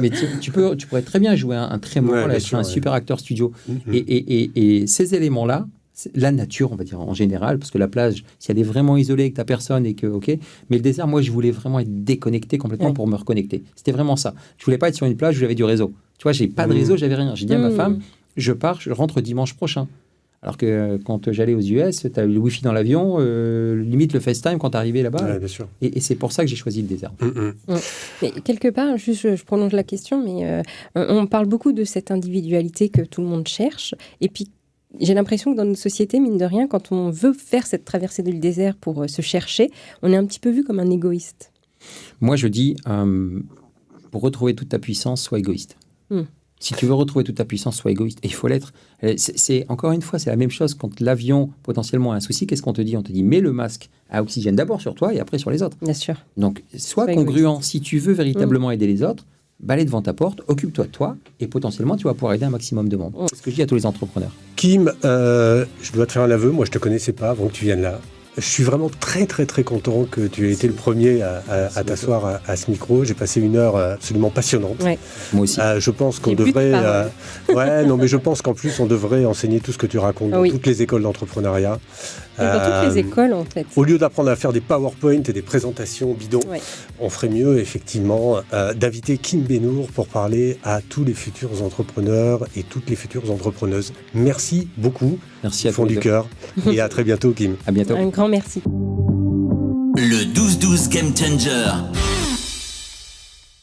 mais tu pourrais très bien jouer un très bon rôle, être un super acteur studio. Et ces éléments-là, la nature, on va dire en général, parce que la plage, si elle est vraiment isolée avec ta personne et que, ok, mais le désert, moi, je voulais vraiment être déconnecté complètement pour me reconnecter. C'était vraiment ça. Je voulais pas être sur une plage où j'avais du réseau. Tu vois, j'ai pas de réseau, j'avais rien. J'ai dit à ma femme, je rentre dimanche prochain. Alors que quand j'allais aux US, tu as le Wi-Fi dans l'avion, limite le FaceTime quand tu arrivais là-bas. Ouais, bien sûr. Et c'est pour ça que j'ai choisi le désert. Mais quelque part, juste, je prolonge la question, mais on parle beaucoup de cette individualité que tout le monde cherche. Et puis, j'ai l'impression que dans notre société, mine de rien, quand on veut faire cette traversée du désert pour se chercher, on est un petit peu vu comme un égoïste. Moi, je dis, pour retrouver toute ta puissance, sois égoïste. Si tu veux retrouver toute ta puissance, sois égoïste. Et il faut l'être. Encore une fois, c'est la même chose quand l'avion potentiellement a un souci. Qu'est-ce qu'on te dit ? On te dit, mets le masque à oxygène d'abord sur toi et après sur les autres. Bien sûr. Donc, sois congruent. Égoïste. Si tu veux véritablement aider les autres, balaye devant ta porte, occupe-toi de toi et potentiellement, tu vas pouvoir aider un maximum de monde. C'est ce que je dis à tous les entrepreneurs. Kim, je dois te faire un aveu. Moi, je ne te connaissais pas avant que tu viennes là. Je suis vraiment très, très, très content que tu aies été le premier à t'asseoir à ce micro. J'ai passé une heure absolument passionnante. Ouais. Moi aussi. Je pense qu'on devrait... mais je pense qu'en plus, on devrait enseigner tout ce que tu racontes dans toutes les écoles d'entrepreneuriat. Dans toutes les écoles, en fait. Au lieu d'apprendre à faire des PowerPoint et des présentations bidons, on ferait mieux, effectivement, d'inviter Kim Benour pour parler à tous les futurs entrepreneurs et toutes les futures entrepreneuses. Merci beaucoup. Merci à fond du cœur. Et à très bientôt, Kim. À bientôt. Un grand merci. Le 12-12 Game Changer.